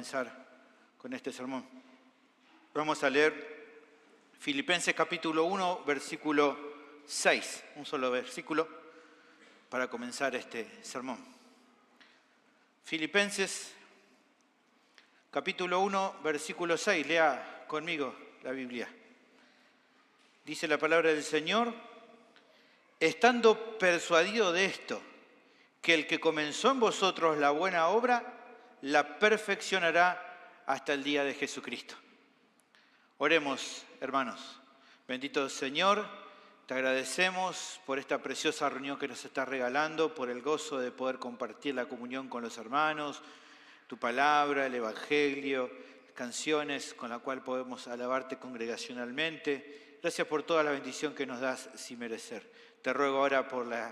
comenzar con este sermón. Vamos a leer Filipenses capítulo 1, versículo 6, un solo versículo para comenzar este sermón. Filipenses capítulo 1, versículo 6, lea conmigo la Biblia. Dice la palabra del Señor: estando persuadido de esto, que el que comenzó en vosotros la buena obra, la perfeccionará hasta el día de Jesucristo. Oremos, hermanos. Bendito Señor, te agradecemos por esta preciosa reunión que nos estás regalando, por el gozo de poder compartir la comunión con los hermanos, tu palabra, el Evangelio, canciones con la cual podemos alabarte congregacionalmente. Gracias por toda la bendición que nos das sin merecer. Te ruego ahora por la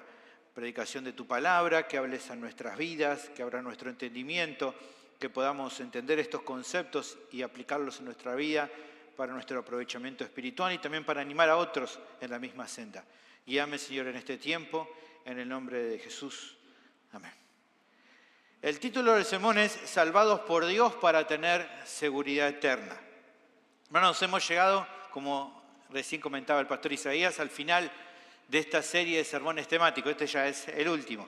predicación de tu palabra, que hables a nuestras vidas, que abra nuestro entendimiento, que podamos entender estos conceptos y aplicarlos en nuestra vida para nuestro aprovechamiento espiritual y también para animar a otros en la misma senda. Guíame, Señor, en este tiempo, en el nombre de Jesús. Amén. El título del sermón es Salvados por Dios para tener seguridad eterna. Hermanos, hemos llegado, como recién comentaba el pastor Isaías, al final de esta serie de sermones temáticos. Este ya es el último.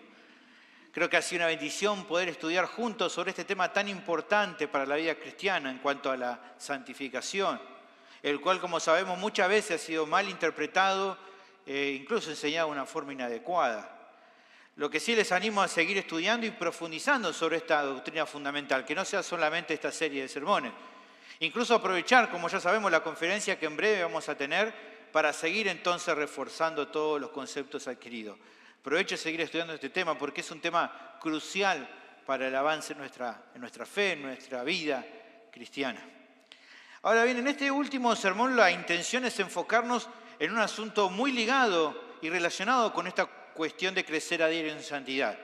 Creo que ha sido una bendición poder estudiar juntos sobre este tema tan importante para la vida cristiana en cuanto a la santificación, el cual, como sabemos, muchas veces ha sido mal interpretado e incluso enseñado de una forma inadecuada. Lo que sí les animo a seguir estudiando y profundizando sobre esta doctrina fundamental, que no sea solamente esta serie de sermones. Incluso aprovechar, como ya sabemos, la conferencia que en breve vamos a tener para seguir entonces reforzando todos los conceptos adquiridos. Aprovecho de seguir estudiando este tema porque es un tema crucial para el avance en nuestra fe, en nuestra vida cristiana. Ahora bien, en este último sermón la intención es enfocarnos en un asunto muy ligado y relacionado con esta cuestión de crecer a diario en santidad.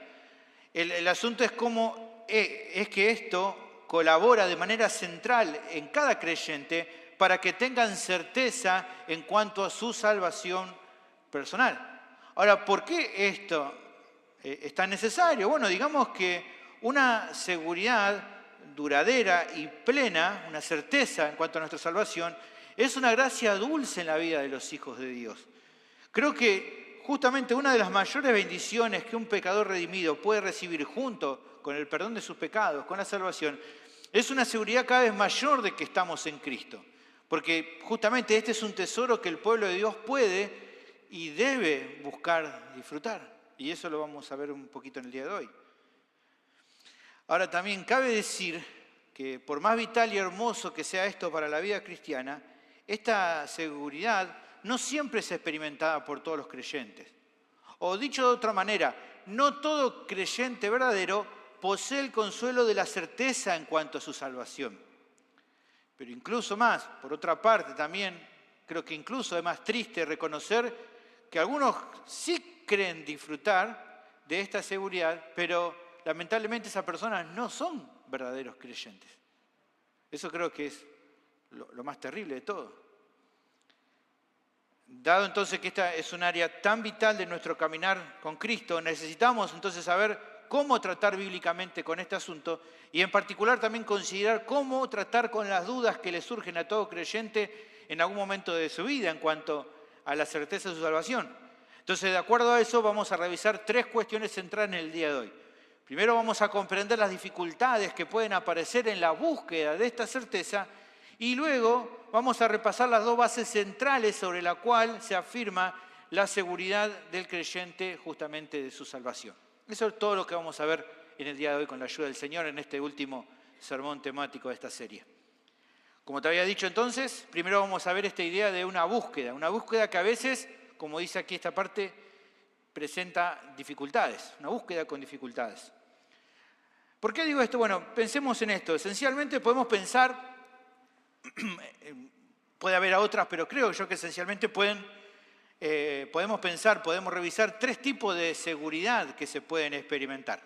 El asunto es cómo es que esto colabora de manera central en cada creyente para que tengan certeza en cuanto a su salvación personal. Ahora, ¿por qué esto es tan necesario? Bueno, digamos que una seguridad duradera y plena, una certeza en cuanto a nuestra salvación, es una gracia dulce en la vida de los hijos de Dios. Creo que justamente una de las mayores bendiciones que un pecador redimido puede recibir junto con el perdón de sus pecados, con la salvación, es una seguridad cada vez mayor de que estamos en Cristo. Porque justamente este es un tesoro que el pueblo de Dios puede y debe buscar disfrutar. Y eso lo vamos a ver un poquito en el día de hoy. Ahora también cabe decir que por más vital y hermoso que sea esto para la vida cristiana, esta seguridad no siempre es experimentada por todos los creyentes. O dicho de otra manera, no todo creyente verdadero posee el consuelo de la certeza en cuanto a su salvación. Pero incluso más, por otra parte también, creo que incluso es más triste reconocer que algunos sí creen disfrutar de esta seguridad, pero lamentablemente esas personas no son verdaderos creyentes. Eso creo que es lo más terrible de todo. Dado entonces que esta es un área tan vital de nuestro caminar con Cristo, necesitamos entonces saber cómo tratar bíblicamente con este asunto y en particular también considerar cómo tratar con las dudas que le surgen a todo creyente en algún momento de su vida en cuanto a la certeza de su salvación. Entonces, de acuerdo a eso, vamos a revisar tres cuestiones centrales en el día de hoy. Primero vamos a comprender las dificultades que pueden aparecer en la búsqueda de esta certeza y luego vamos a repasar las dos bases centrales sobre las cuales se afirma la seguridad del creyente justamente de su salvación. Eso es todo lo que vamos a ver en el día de hoy con la ayuda del Señor en este último sermón temático de esta serie. Como te había dicho entonces, primero vamos a ver esta idea de una búsqueda que a veces, como dice aquí esta parte, presenta dificultades, una búsqueda con dificultades. ¿Por qué digo esto? Bueno, pensemos en esto. Esencialmente podemos pensar, puede haber otras, pero creo yo que esencialmente podemos revisar tres tipos de seguridad que se pueden experimentar.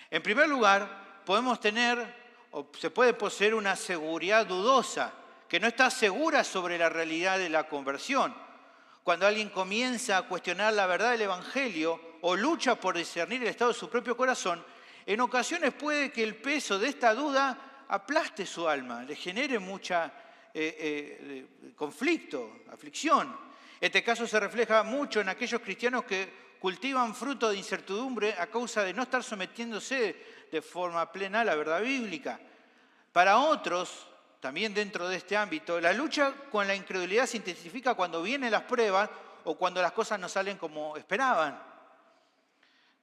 En primer lugar, podemos tener o se puede poseer una seguridad dudosa, que no está segura sobre la realidad de la conversión. Cuando alguien comienza a cuestionar la verdad del Evangelio o lucha por discernir el estado de su propio corazón, en ocasiones puede que el peso de esta duda aplaste su alma, le genere mucha conflicto, aflicción. Este caso se refleja mucho en aquellos cristianos que cultivan fruto de incertidumbre a causa de no estar sometiéndose de forma plena a la verdad bíblica. Para otros, también dentro de este ámbito, la lucha con la incredulidad se intensifica cuando vienen las pruebas o cuando las cosas no salen como esperaban.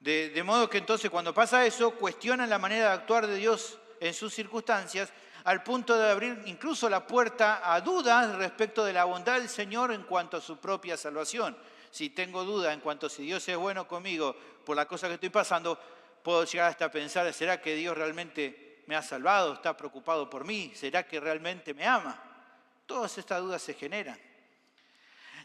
De modo que entonces cuando pasa eso, cuestionan la manera de actuar de Dios en sus circunstancias, al punto de abrir incluso la puerta a dudas respecto de la bondad del Señor en cuanto a su propia salvación. Si tengo duda en cuanto a si Dios es bueno conmigo por la cosa que estoy pasando, puedo llegar hasta pensar, ¿será que Dios realmente me ha salvado? ¿Está preocupado por mí? ¿Será que realmente me ama? Todas estas dudas se generan.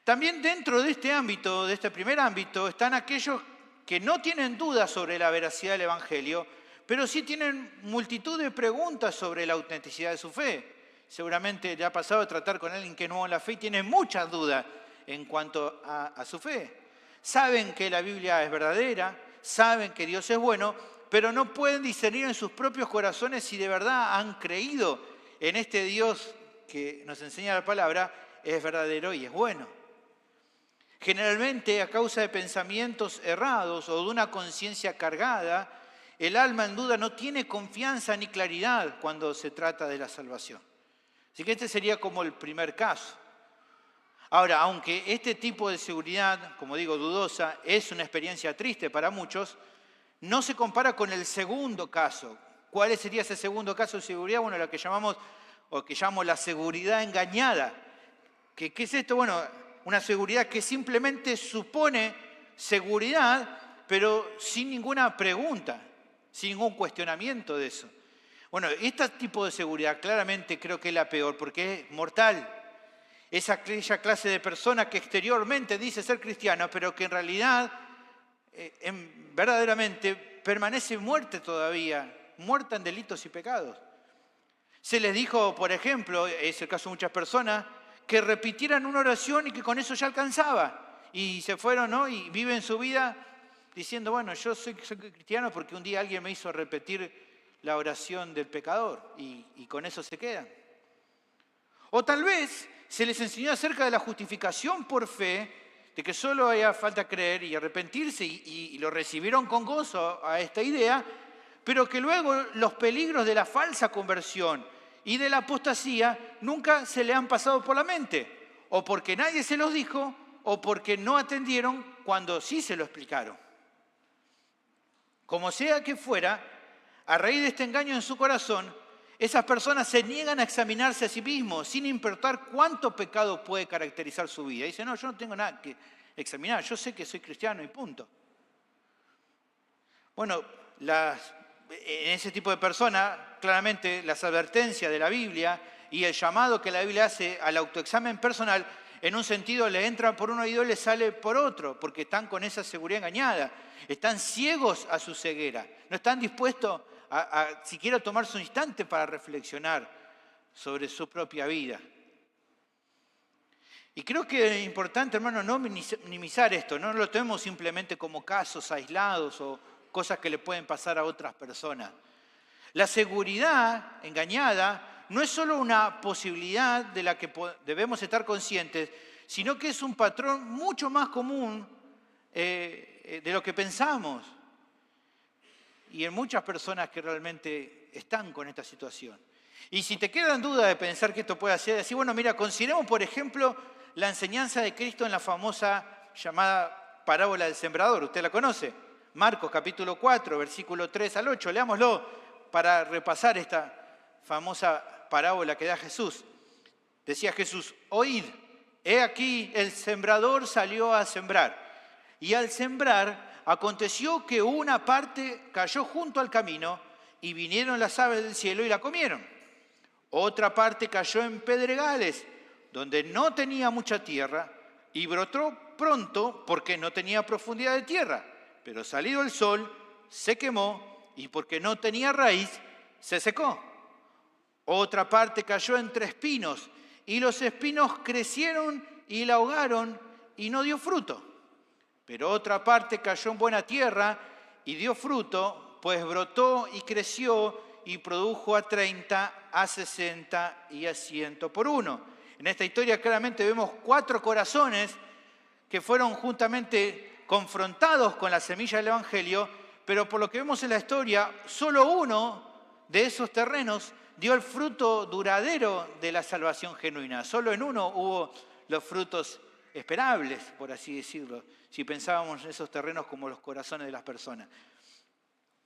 También dentro de este ámbito, de este primer ámbito, están aquellos que no tienen dudas sobre la veracidad del Evangelio, pero sí tienen multitud de preguntas sobre la autenticidad de su fe. Seguramente le ha pasado a tratar con alguien que es nuevo en la fe y tiene muchas dudas en cuanto a su fe. Saben que la Biblia es verdadera, saben que Dios es bueno, pero no pueden discernir en sus propios corazones si de verdad han creído en este Dios que nos enseña la palabra, es verdadero y es bueno. Generalmente, a causa de pensamientos errados o de una conciencia cargada, el alma en duda no tiene confianza ni claridad cuando se trata de la salvación. Así que este sería como el primer caso. Ahora, aunque este tipo de seguridad, como digo, dudosa, es una experiencia triste para muchos, no se compara con el segundo caso. ¿Cuál sería ese segundo caso de seguridad? Bueno, lo que llamamos, o que llamo la seguridad engañada. ¿Qué es esto? Bueno, una seguridad que simplemente supone seguridad, pero sin ninguna pregunta, sin ningún cuestionamiento de eso. Bueno, este tipo de seguridad claramente creo que es la peor porque es mortal. Es aquella clase de persona que exteriormente dice ser cristiana, pero que en realidad verdaderamente permanece muerta todavía, muerta en delitos y pecados. Se les dijo, por ejemplo, es el caso de muchas personas, que repitieran una oración y que con eso ya alcanzaba. Y se fueron, ¿no? Y viven su vida diciendo, bueno, yo soy cristiano porque un día alguien me hizo repetir la oración del pecador y con eso se quedan. O tal vez se les enseñó acerca de la justificación por fe, de que solo había falta creer y arrepentirse y lo recibieron con gozo a esta idea, pero que luego los peligros de la falsa conversión y de la apostasía nunca se le han pasado por la mente, o porque nadie se los dijo, o porque no atendieron cuando sí se lo explicaron. Como sea que fuera, a raíz de este engaño en su corazón, esas personas se niegan a examinarse a sí mismos, sin importar cuánto pecado puede caracterizar su vida. Dicen, no, yo no tengo nada que examinar, yo sé que soy cristiano y punto. Bueno, en ese tipo de personas, claramente las advertencias de la Biblia y el llamado que la Biblia hace al autoexamen personal, en un sentido le entra por un oído y le sale por otro, porque están con esa seguridad engañada, están ciegos a su ceguera, no están dispuestos a siquiera tomarse un instante para reflexionar sobre su propia vida. Y creo que es importante, hermano, no minimizar esto, no lo tomemos simplemente como casos aislados o cosas que le pueden pasar a otras personas. La seguridad engañada no es solo una posibilidad de la que debemos estar conscientes, sino que es un patrón mucho más común de lo que pensamos. Y en muchas personas que realmente están con esta situación. Y si te queda en duda de pensar que esto puede ser así, bueno, mira, consideremos, por ejemplo, la enseñanza de Cristo en la famosa llamada parábola del sembrador. ¿Usted la conoce? Marcos capítulo 4, versículo 3 al 8. Leámoslo para repasar esta famosa parábola que da Jesús. Decía Jesús, oíd, he aquí el sembrador salió a sembrar. Y al sembrar, aconteció que una parte cayó junto al camino y vinieron las aves del cielo y la comieron. Otra parte cayó en pedregales, donde no tenía mucha tierra, y brotó pronto porque no tenía profundidad de tierra. Pero salido el sol, se quemó, y porque no tenía raíz, se secó. Otra parte cayó entre espinos, y los espinos crecieron y la ahogaron, y no dio fruto. Pero otra parte cayó en buena tierra, y dio fruto, pues brotó y creció, y produjo a 30, a 60 y a 100 por uno. En esta historia claramente vemos 4 corazones que fueron juntamente confrontados con la semilla del Evangelio, pero por lo que vemos en la historia, solo uno de esos terrenos dio el fruto duradero de la salvación genuina. Solo en uno hubo los frutos esperables, por así decirlo, si pensábamos en esos terrenos como los corazones de las personas.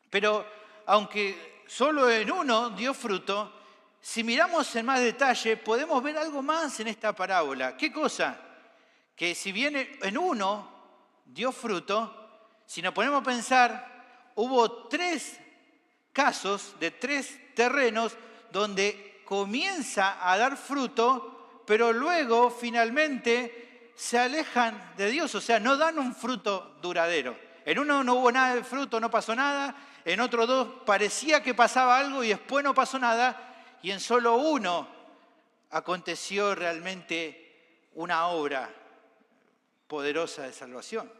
Pero aunque solo en uno dio fruto, si miramos en más detalle, podemos ver algo más en esta parábola. ¿Qué cosa? Que si bien en uno dio fruto, si nos ponemos a pensar, hubo 3 casos de 3 terrenos donde comienza a dar fruto, pero luego finalmente se alejan de Dios, o sea, no dan un fruto duradero. En uno no hubo nada de fruto, no pasó nada, en otros 2 parecía que pasaba algo y después no pasó nada, y en solo uno aconteció realmente una obra poderosa de salvación.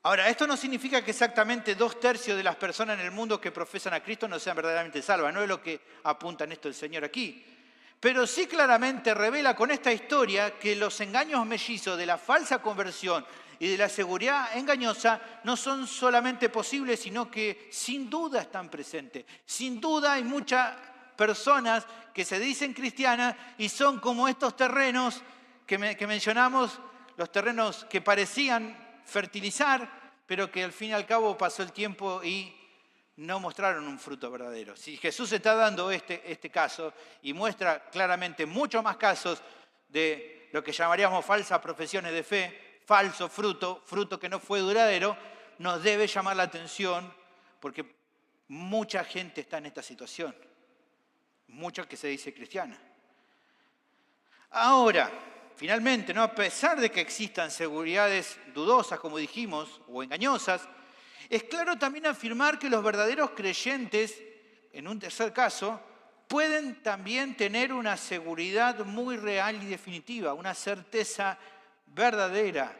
Ahora, esto no significa que exactamente 2/3 de las personas en el mundo que profesan a Cristo no sean verdaderamente salvas, no es lo que apunta en esto el Señor aquí. Pero sí claramente revela con esta historia que los engaños mellizos de la falsa conversión y de la seguridad engañosa no son solamente posibles, sino que sin duda están presentes. Sin duda hay muchas personas que se dicen cristianas y son como estos terrenos que mencionamos, los terrenos que parecían fertilizar, pero que al fin y al cabo pasó el tiempo y no mostraron un fruto verdadero. Si Jesús está dando este caso y muestra claramente muchos más casos de lo que llamaríamos falsas profesiones de fe, falso fruto que no fue duradero, nos debe llamar la atención porque mucha gente está en esta situación, mucha que se dice cristiana. Ahora, finalmente, ¿no? A pesar de que existan seguridades dudosas, como dijimos, o engañosas, es claro también afirmar que los verdaderos creyentes, en un tercer caso, pueden también tener una seguridad muy real y definitiva, una certeza verdadera,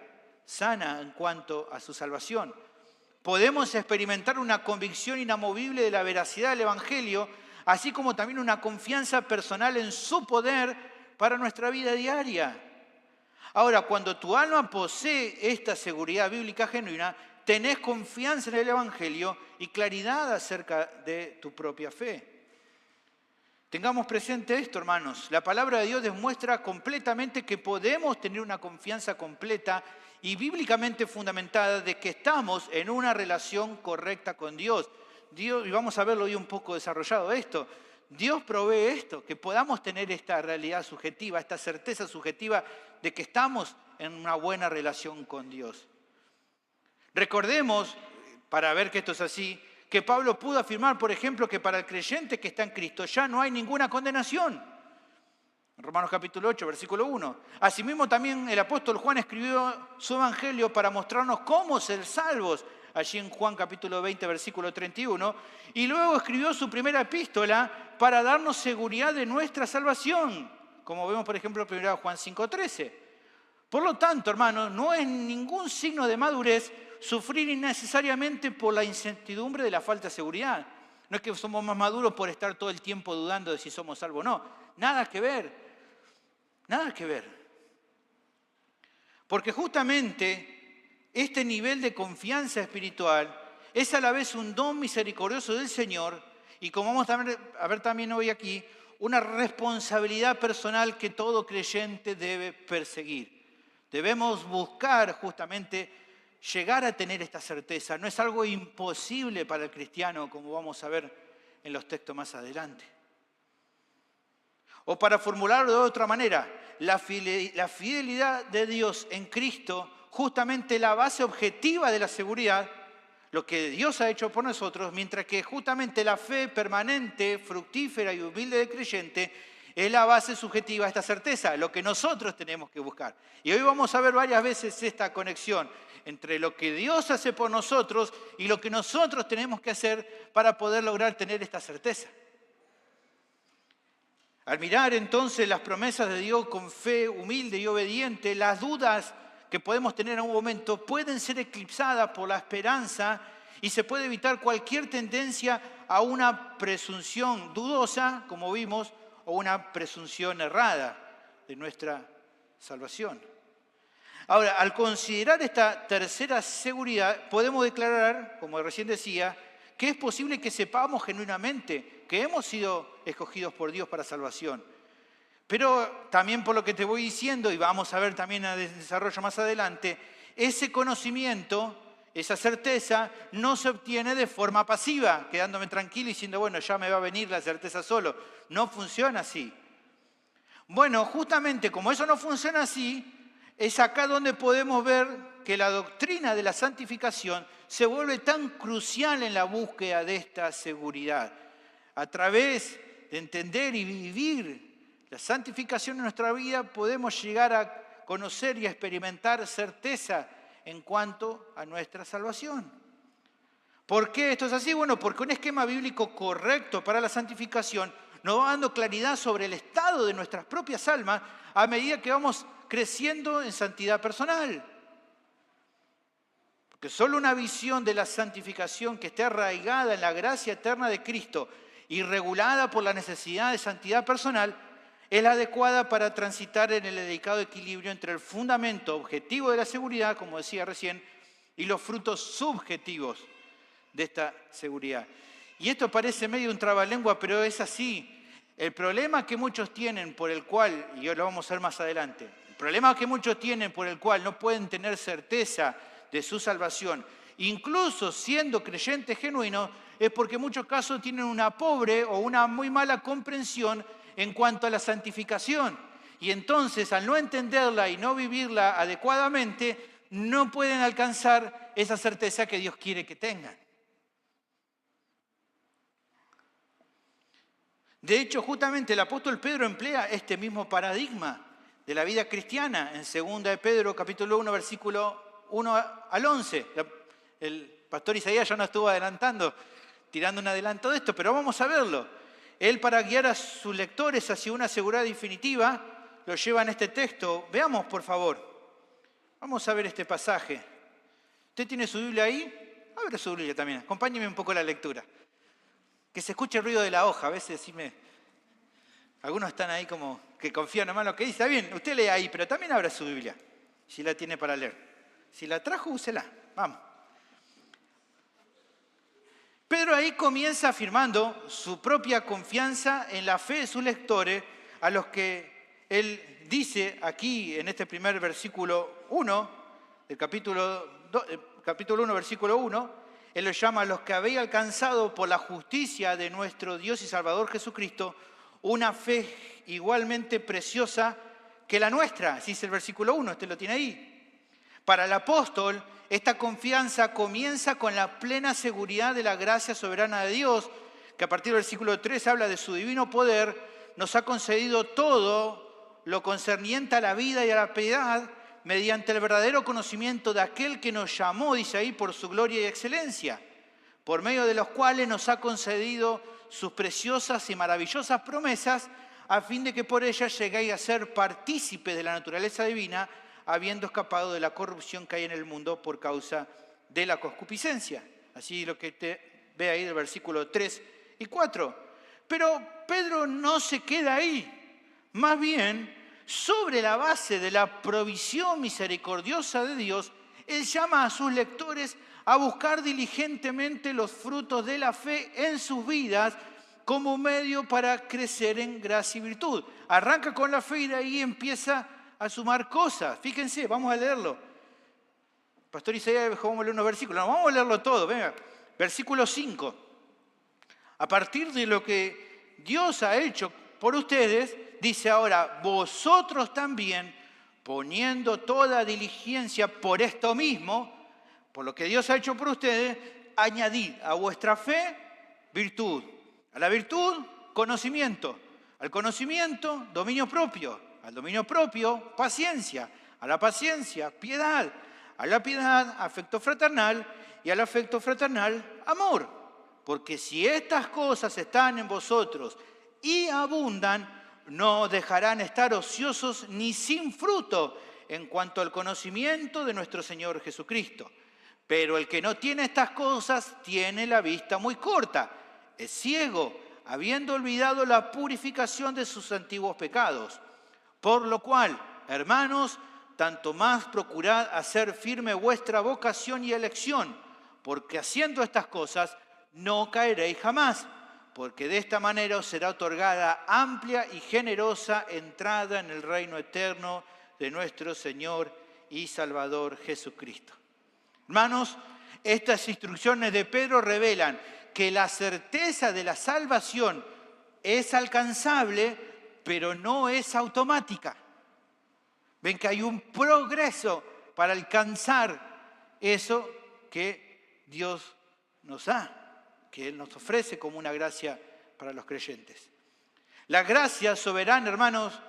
sana en cuanto a su salvación. Podemos experimentar una convicción inamovible de la veracidad del Evangelio, así como también una confianza personal en su poder para nuestra vida diaria. Ahora, cuando tu alma posee esta seguridad bíblica genuina, tenés confianza en el Evangelio y claridad acerca de tu propia fe. Tengamos presente esto, hermanos. La palabra de Dios demuestra completamente que podemos tener una confianza completa y bíblicamente fundamentada de que estamos en una relación correcta con Dios. Y vamos a verlo hoy un poco desarrollado esto. Dios provee esto, que podamos tener esta realidad subjetiva, esta certeza subjetiva de que estamos en una buena relación con Dios. Recordemos, para ver que esto es así, que Pablo pudo afirmar, por ejemplo, que para el creyente que está en Cristo ya no hay ninguna condenación. En Romanos capítulo 8, versículo 1. Asimismo también el apóstol Juan escribió su evangelio para mostrarnos cómo ser salvos, allí en Juan capítulo 20, versículo 31. Y luego escribió su primera epístola para darnos seguridad de nuestra salvación, como vemos, por ejemplo, en 1 Juan 5:13. Por lo tanto, hermanos, no es ningún signo de madurez sufrir innecesariamente por la incertidumbre de la falta de seguridad. No es que somos más maduros por estar todo el tiempo dudando de si somos salvos o no. Nada que ver. Nada que ver. Porque justamente este nivel de confianza espiritual es a la vez un don misericordioso del Señor y, como vamos a ver también hoy aquí, una responsabilidad personal que todo creyente debe perseguir. Debemos buscar justamente llegar a tener esta certeza. No es algo imposible para el cristiano, como vamos a ver en los textos más adelante. O para formularlo de otra manera, la fidelidad de Dios en Cristo, justamente la base objetiva de la seguridad, lo que Dios ha hecho por nosotros, mientras que justamente la fe permanente, fructífera y humilde del creyente es la base subjetiva de esta certeza, lo que nosotros tenemos que buscar. Y hoy vamos a ver varias veces esta conexión entre lo que Dios hace por nosotros y lo que nosotros tenemos que hacer para poder lograr tener esta certeza. Al mirar entonces las promesas de Dios con fe humilde y obediente, las dudas que podemos tener en un momento pueden ser eclipsadas por la esperanza y se puede evitar cualquier tendencia a una presunción dudosa, como vimos, o una presunción errada de nuestra salvación. Ahora, al considerar esta tercera seguridad, podemos declarar, como recién decía, que es posible que sepamos genuinamente que hemos sido escogidos por Dios para salvación. Pero también por lo que te voy diciendo, y vamos a ver también en el desarrollo más adelante, ese conocimiento, esa certeza, no se obtiene de forma pasiva, quedándome tranquilo y diciendo, bueno, ya me va a venir la certeza solo. No funciona así. Bueno, justamente como eso no funciona así, es acá donde podemos ver que la doctrina de la santificación se vuelve tan crucial en la búsqueda de esta seguridad. A través de entender y vivir la santificación en nuestra vida podemos llegar a conocer y a experimentar certeza en cuanto a nuestra salvación. ¿Por qué esto es así? Bueno, porque un esquema bíblico correcto para la santificación nos va dando claridad sobre el estado de nuestras propias almas a medida que vamos creciendo en santidad personal. Porque solo una visión de la santificación que esté arraigada en la gracia eterna de Cristo y regulada por la necesidad de santidad personal es la adecuada para transitar en el delicado equilibrio entre el fundamento objetivo de la seguridad, como decía recién, y los frutos subjetivos de esta seguridad. Y esto parece medio un trabalengua, pero es así. El problema que muchos tienen por el cual, y lo vamos a ver más adelante, el problema que muchos tienen por el cual no pueden tener certeza de su salvación, incluso siendo creyentes genuinos, es porque en muchos casos tienen una pobre o una muy mala comprensión en cuanto a la santificación. Y entonces, al no entenderla y no vivirla adecuadamente, no pueden alcanzar esa certeza que Dios quiere que tengan. De hecho, justamente el apóstol Pedro emplea este mismo paradigma de la vida cristiana en 2 de Pedro, capítulo 1, versículo 1 al 11. El pastor Isaías ya nos estuvo adelantando, tirando un adelanto de esto, pero vamos a verlo. Él, para guiar a sus lectores hacia una seguridad definitiva, lo lleva en este texto. Veamos, por favor. Vamos a ver este pasaje. ¿Usted tiene su Biblia ahí? Abre su Biblia también. Acompáñeme un poco la lectura. Que se escuche el ruido de la hoja. A veces algunos están ahí como que confían nomás en lo que dice. Está bien, usted lee ahí, pero también abra su Biblia, si la tiene para leer. Si la trajo, úsela. Vamos. Pedro ahí comienza afirmando su propia confianza en la fe de sus lectores, a los que él dice aquí en este primer versículo 1, del capítulo 1, versículo 1, él los llama a los que habéis alcanzado por la justicia de nuestro Dios y Salvador Jesucristo una fe igualmente preciosa que la nuestra. Así es el versículo 1, usted lo tiene ahí. Para el apóstol, esta confianza comienza con la plena seguridad de la gracia soberana de Dios, que a partir del versículo 3 habla de su divino poder, nos ha concedido todo lo concerniente a la vida y a la piedad, mediante el verdadero conocimiento de aquel que nos llamó, dice ahí, por su gloria y excelencia, por medio de los cuales nos ha concedido sus preciosas y maravillosas promesas, a fin de que por ellas lleguéis a ser partícipes de la naturaleza divina, habiendo escapado de la corrupción que hay en el mundo por causa de la concupiscencia. Así lo que te ve ahí del versículo 3 y 4. Pero Pedro no se queda ahí. Más bien, sobre la base de la provisión misericordiosa de Dios, él llama a sus lectores a buscar diligentemente los frutos de la fe en sus vidas como medio para crecer en gracia y virtud. Arranca con la fe y de ahí empieza a sumar cosas. Fíjense, vamos a leerlo. Pastor Isaías dejó, vamos a leer unos versículos. No, vamos a leerlo todo. Venga, versículo 5. A partir de lo que Dios ha hecho por ustedes, dice ahora, vosotros también, poniendo toda diligencia por esto mismo, por lo que Dios ha hecho por ustedes, añadid a vuestra fe virtud. A la virtud, conocimiento. Al conocimiento, dominio propio. Al dominio propio, paciencia. A la paciencia, piedad. A la piedad, afecto fraternal. Y al afecto fraternal, amor. Porque si estas cosas están en vosotros y abundan, no dejarán estar ociosos ni sin fruto en cuanto al conocimiento de nuestro Señor Jesucristo. Pero el que no tiene estas cosas tiene la vista muy corta es ciego, habiendo olvidado la purificación de sus antiguos pecados. Por lo cual, hermanos, tanto más procurad hacer firme vuestra vocación y elección, porque haciendo estas cosas no caeréis jamás, porque de esta manera os será otorgada amplia y generosa entrada en el reino eterno de nuestro Señor y Salvador Jesucristo. Hermanos, estas instrucciones de Pedro revelan que la certeza de la salvación es alcanzable, pero no es automática. Ven que hay un progreso para alcanzar eso que Dios nos da, que Él nos ofrece como una gracia para los creyentes. La gracia soberana, hermanos,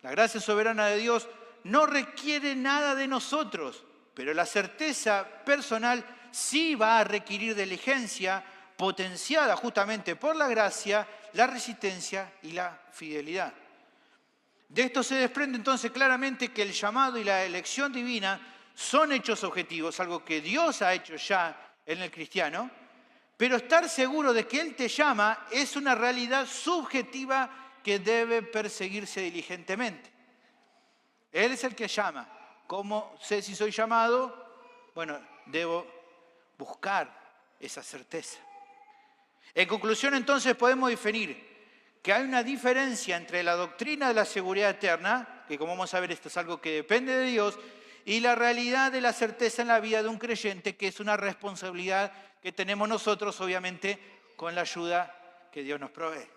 la gracia soberana de Dios no requiere nada de nosotros, pero la certeza personal sí va a requerir diligencia potenciada justamente por la gracia, la resistencia y la fidelidad. De esto se desprende entonces claramente que el llamado y la elección divina son hechos objetivos, algo que Dios ha hecho ya en el cristiano, pero estar seguro de que Él te llama es una realidad subjetiva que debe perseguirse diligentemente. Él es el que llama. ¿Cómo sé si soy llamado? Bueno, debo buscar esa certeza. En conclusión, entonces, podemos definir que hay una diferencia entre la doctrina de la seguridad eterna, que como vamos a ver esto es algo que depende de Dios, y la realidad de la certeza en la vida de un creyente, que es una responsabilidad que tenemos nosotros, obviamente, con la ayuda que Dios nos provee.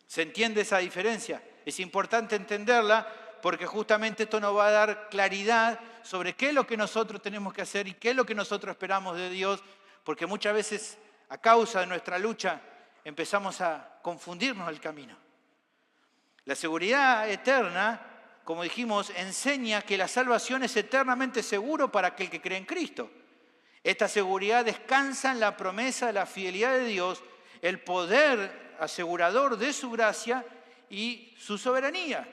¿Se entiende esa diferencia? Es importante entenderla porque justamente esto nos va a dar claridad sobre qué es lo que nosotros tenemos que hacer y qué es lo que nosotros esperamos de Dios, porque muchas veces a causa de nuestra lucha empezamos a confundirnos el camino. La seguridad eterna, como dijimos, enseña que la salvación es eternamente seguro para aquel que cree en Cristo. Esta seguridad descansa en la promesa de la fidelidad de Dios, el poder asegurador de su gracia y su soberanía.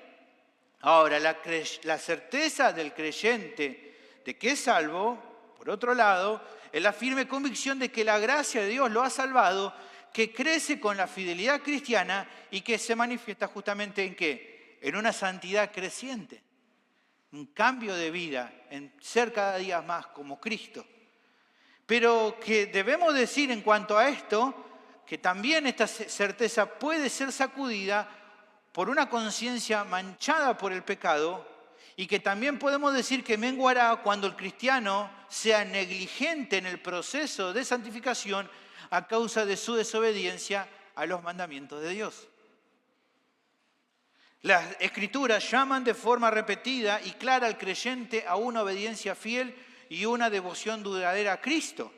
Ahora, la certeza del creyente de que es salvo, por otro lado, es la firme convicción de que la gracia de Dios lo ha salvado, que crece con la fidelidad cristiana y que se manifiesta justamente en ¿qué? En una santidad creciente, un cambio de vida, en ser cada día más como Cristo. Pero que debemos decir en cuanto a esto, que también esta certeza puede ser sacudida por una conciencia manchada por el pecado y que también podemos decir que menguará cuando el cristiano sea negligente en el proceso de santificación a causa de su desobediencia a los mandamientos de Dios. Las Escrituras llaman de forma repetida y clara al creyente a una obediencia fiel y una devoción duradera a Cristo.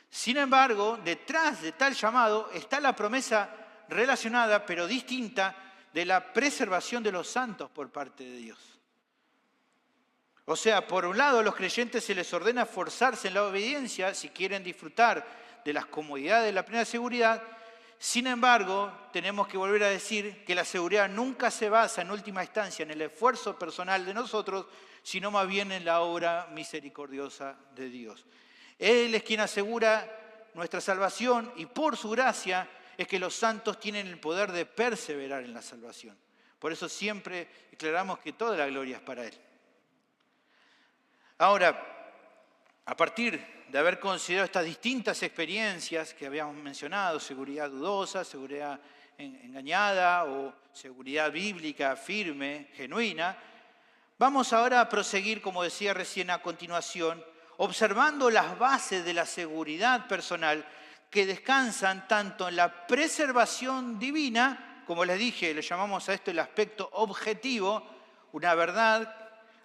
Sin embargo, detrás de tal llamado está la promesa relacionada, pero distinta, de la preservación de los santos por parte de Dios. O sea, por un lado, a los creyentes se les ordena esforzarse en la obediencia si quieren disfrutar de las comodidades de la plena seguridad. Sin embargo, tenemos que volver a decir que la seguridad nunca se basa en última instancia en el esfuerzo personal de nosotros, sino más bien en la obra misericordiosa de Dios. Él es quien asegura nuestra salvación y por su gracia es que los santos tienen el poder de perseverar en la salvación. Por eso siempre declaramos que toda la gloria es para Él. Ahora, a partir de haber considerado estas distintas experiencias que habíamos mencionado, seguridad dudosa, seguridad engañada o seguridad bíblica firme, genuina, vamos ahora a proseguir, como decía recién a continuación, observando las bases de la seguridad personal que descansan tanto en la preservación divina, como les dije, le llamamos a esto el aspecto objetivo, una verdad,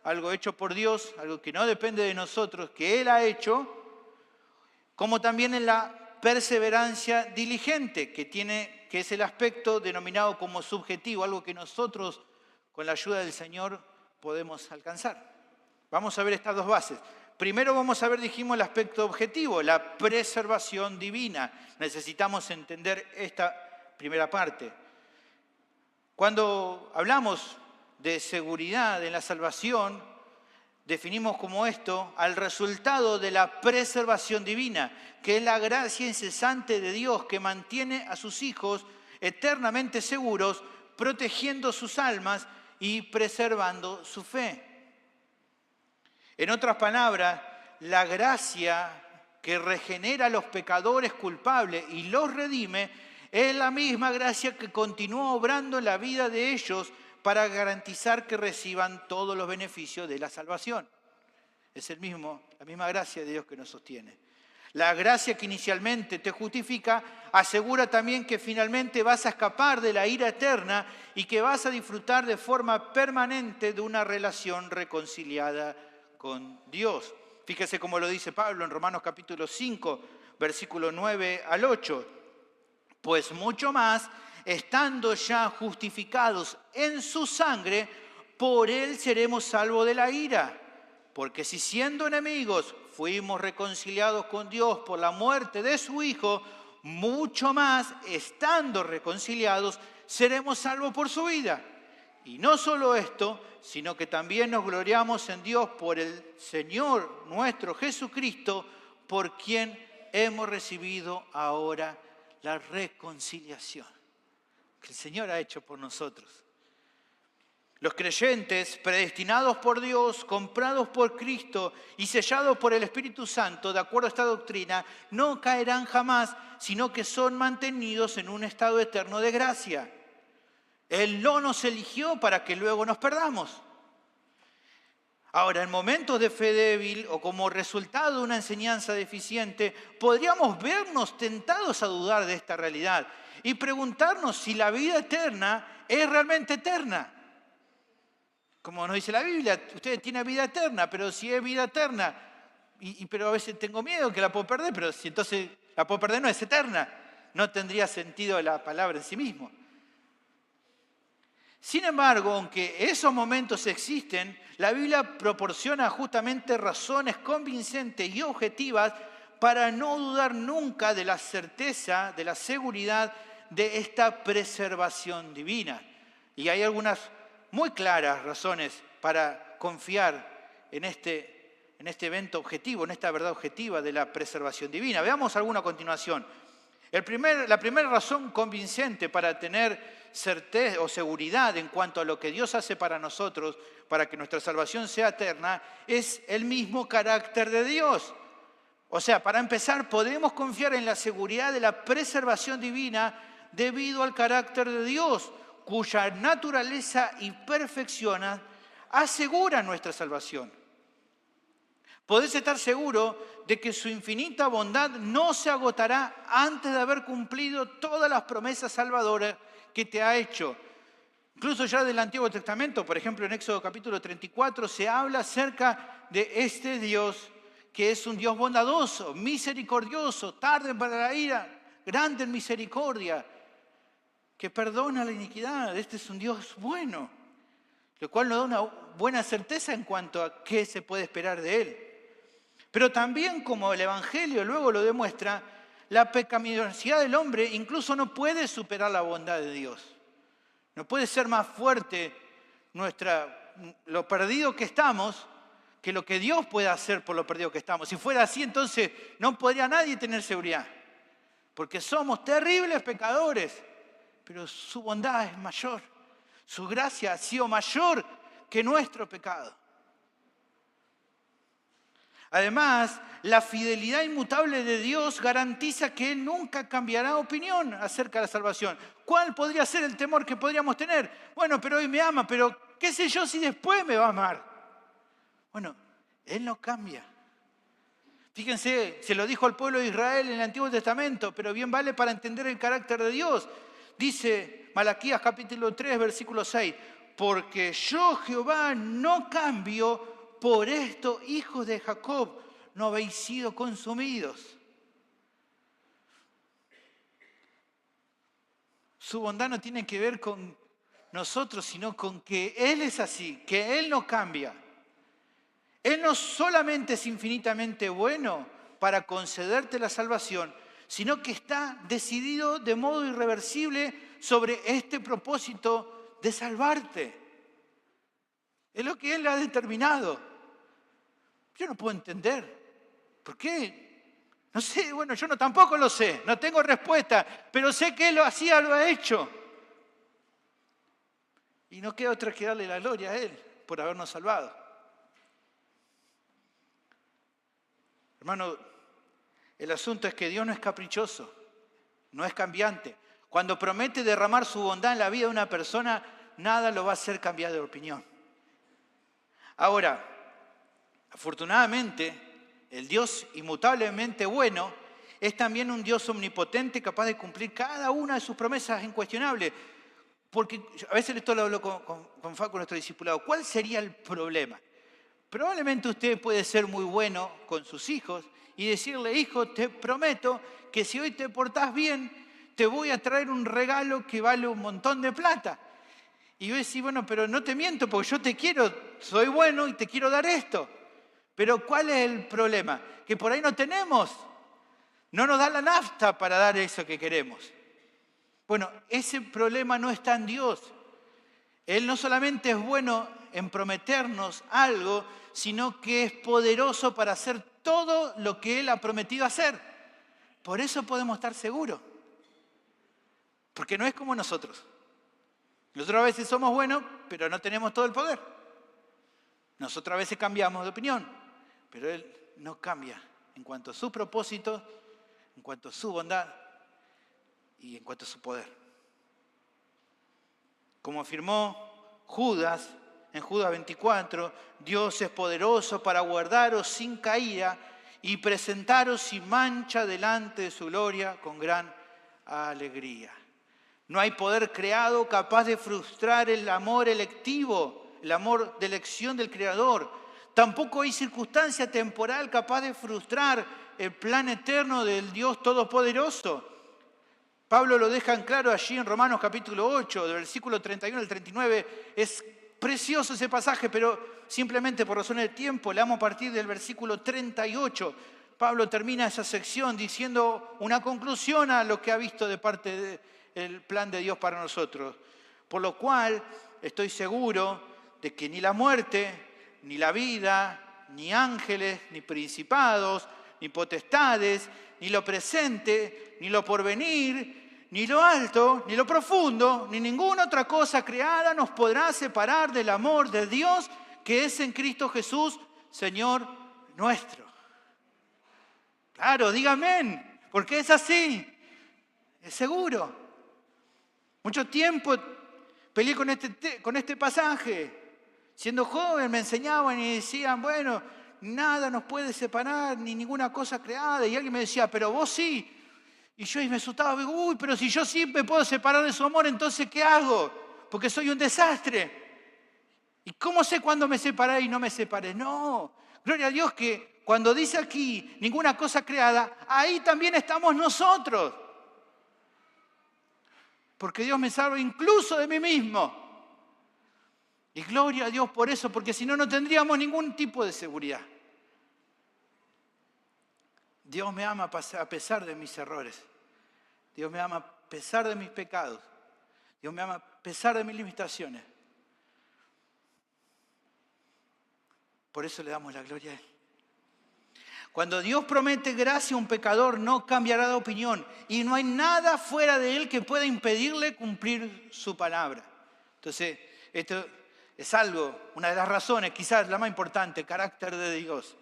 algo hecho por Dios, algo que no depende de nosotros, que Él ha hecho, como también en la perseverancia diligente, que es el aspecto denominado como subjetivo, algo que nosotros, con la ayuda del Señor, podemos alcanzar. Vamos a ver estas dos bases. Primero vamos a ver, dijimos, el aspecto objetivo, la preservación divina. Necesitamos entender esta primera parte. Cuando hablamos de seguridad en la salvación, definimos como esto al resultado de la preservación divina, que es la gracia incesante de Dios que mantiene a sus hijos eternamente seguros, protegiendo sus almas y preservando su fe. En otras palabras, la gracia que regenera a los pecadores culpables y los redime es la misma gracia que continúa obrando en la vida de ellos para garantizar que reciban todos los beneficios de la salvación. Es la misma gracia de Dios que nos sostiene. La gracia que inicialmente te justifica asegura también que finalmente vas a escapar de la ira eterna y que vas a disfrutar de forma permanente de una relación reconciliada con Dios. Fíjese cómo lo dice Pablo en Romanos capítulo 5, versículo 9 al 8. Pues mucho más, estando ya justificados en su sangre, por él seremos salvos de la ira. Porque si siendo enemigos fuimos reconciliados con Dios por la muerte de su Hijo, mucho más, estando reconciliados, seremos salvos por su vida. Y no solo esto, sino que también nos gloriamos en Dios por el Señor nuestro Jesucristo, por quien hemos recibido ahora la reconciliación que el Señor ha hecho por nosotros. Los creyentes, predestinados por Dios, comprados por Cristo y sellados por el Espíritu Santo, de acuerdo a esta doctrina, no caerán jamás, sino que son mantenidos en un estado eterno de gracia. Él no nos eligió para que luego nos perdamos. Ahora, en momentos de fe débil o como resultado de una enseñanza deficiente, podríamos vernos tentados a dudar de esta realidad y preguntarnos si la vida eterna es realmente eterna. Como nos dice la Biblia, usted tiene vida eterna, pero si es vida eterna, pero a veces tengo miedo que la puedo perder, pero si entonces la puedo perder no es eterna, no tendría sentido la palabra en sí mismo. Sin embargo, aunque esos momentos existen, la Biblia proporciona justamente razones convincentes y objetivas para no dudar nunca de la certeza, de la seguridad de esta preservación divina. Y hay algunas muy claras razones para confiar en este evento objetivo, en esta verdad objetiva de la preservación divina. Veamos alguna a continuación. La primera razón convincente para tener certeza o seguridad en cuanto a lo que Dios hace para nosotros, para que nuestra salvación sea eterna, es el mismo carácter de Dios. O sea, para empezar, podemos confiar en la seguridad de la preservación divina debido al carácter de Dios, cuya naturaleza y perfección asegura nuestra salvación. Podés estar seguro de que su infinita bondad no se agotará antes de haber cumplido todas las promesas salvadoras que te ha hecho. Incluso ya del Antiguo Testamento, por ejemplo en Éxodo capítulo 34, se habla acerca de este Dios que es un Dios bondadoso, misericordioso, tardo para la ira, grande en misericordia, que perdona la iniquidad. Este es un Dios bueno, lo cual nos da una buena certeza en cuanto a qué se puede esperar de Él. Pero también, como el Evangelio luego lo demuestra, la pecaminosidad del hombre incluso no puede superar la bondad de Dios. No puede ser más fuerte lo perdido que estamos que lo que Dios puede hacer por lo perdido que estamos. Si fuera así, entonces no podría nadie tener seguridad. Porque somos terribles pecadores, pero su bondad es mayor. Su gracia ha sido mayor que nuestro pecado. Además, la fidelidad inmutable de Dios garantiza que Él nunca cambiará opinión acerca de la salvación. ¿Cuál podría ser el temor que podríamos tener? Bueno, pero hoy me ama, pero qué sé yo si después me va a amar. Bueno, Él no cambia. Fíjense, se lo dijo al pueblo de Israel en el Antiguo Testamento, pero bien vale para entender el carácter de Dios. Dice Malaquías capítulo 3, versículo 6, porque yo Jehová no cambio. Por esto, hijos de Jacob, no habéis sido consumidos. Su bondad no tiene que ver con nosotros, sino con que Él es así, que Él no cambia. Él no solamente es infinitamente bueno para concederte la salvación, sino que está decidido de modo irreversible sobre este propósito de salvarte. Es lo que Él ha determinado. Yo no puedo entender. ¿Por qué? No sé, bueno, yo tampoco lo sé, no tengo respuesta, pero sé que Él lo hacía, lo ha hecho. Y no queda otra que darle la gloria a Él por habernos salvado. Hermano, el asunto es que Dios no es caprichoso, no es cambiante. Cuando promete derramar su bondad en la vida de una persona, nada lo va a hacer cambiar de opinión. Ahora, afortunadamente, el Dios inmutablemente bueno es también un Dios omnipotente capaz de cumplir cada una de sus promesas incuestionables. Porque a veces esto lo hablo con Facu, nuestro discipulado. ¿Cuál sería el problema? Probablemente usted puede ser muy bueno con sus hijos y decirle, hijo, te prometo que si hoy te portás bien, te voy a traer un regalo que vale un montón de plata. Y yo decía, bueno, pero no te miento porque yo te quiero, soy bueno y te quiero dar esto. Pero ¿cuál es el problema? Que por ahí no tenemos, no nos da la nafta para dar eso que queremos. Bueno, ese problema no está en Dios. Él no solamente es bueno en prometernos algo, sino que es poderoso para hacer todo lo que Él ha prometido hacer. Por eso podemos estar seguros. Porque no es como nosotros. Nosotros a veces somos buenos, pero no tenemos todo el poder. Nosotros a veces cambiamos de opinión, pero Él no cambia en cuanto a su propósito, en cuanto a su bondad y en cuanto a su poder. Como afirmó Judas, en Judas 24, Dios es poderoso para guardaros sin caída y presentaros sin mancha delante de su gloria con gran alegría. No hay poder creado capaz de frustrar el amor electivo, el amor de elección del Creador. Tampoco hay circunstancia temporal capaz de frustrar el plan eterno del Dios Todopoderoso. Pablo lo deja en claro allí en Romanos capítulo 8, del versículo 31 al 39. Es precioso ese pasaje, pero simplemente por razones de tiempo le vamos a partir del versículo 38. Pablo termina esa sección diciendo una conclusión a lo que ha visto de parte del plan de Dios para nosotros. Por lo cual estoy seguro de que ni la muerte, ni la vida, ni ángeles, ni principados, ni potestades, ni lo presente, ni lo porvenir, ni lo alto, ni lo profundo, ni ninguna otra cosa creada nos podrá separar del amor de Dios que es en Cristo Jesús, Señor nuestro. Claro, diga amén, porque es así, es seguro. Mucho tiempo peleé con este pasaje. Siendo joven me enseñaban y decían, bueno, nada nos puede separar, ni ninguna cosa creada. Y alguien me decía, pero vos sí. Y yo me asustaba, digo, uy, pero si yo sí me puedo separar de su amor, entonces ¿qué hago? Porque soy un desastre. ¿Y cómo sé cuándo me separé y no me separé? No, gloria a Dios que cuando dice aquí ninguna cosa creada, ahí también estamos nosotros. Porque Dios me salva incluso de mí mismo. Y gloria a Dios por eso, porque si no, no tendríamos ningún tipo de seguridad. Dios me ama a pesar de mis errores. Dios me ama a pesar de mis pecados. Dios me ama a pesar de mis limitaciones. Por eso le damos la gloria a Él. Cuando Dios promete gracia a un pecador, no cambiará de opinión. Y no hay nada fuera de Él que pueda impedirle cumplir su palabra. Entonces, esto es algo, una de las razones, quizás la más importante, el carácter de Dios,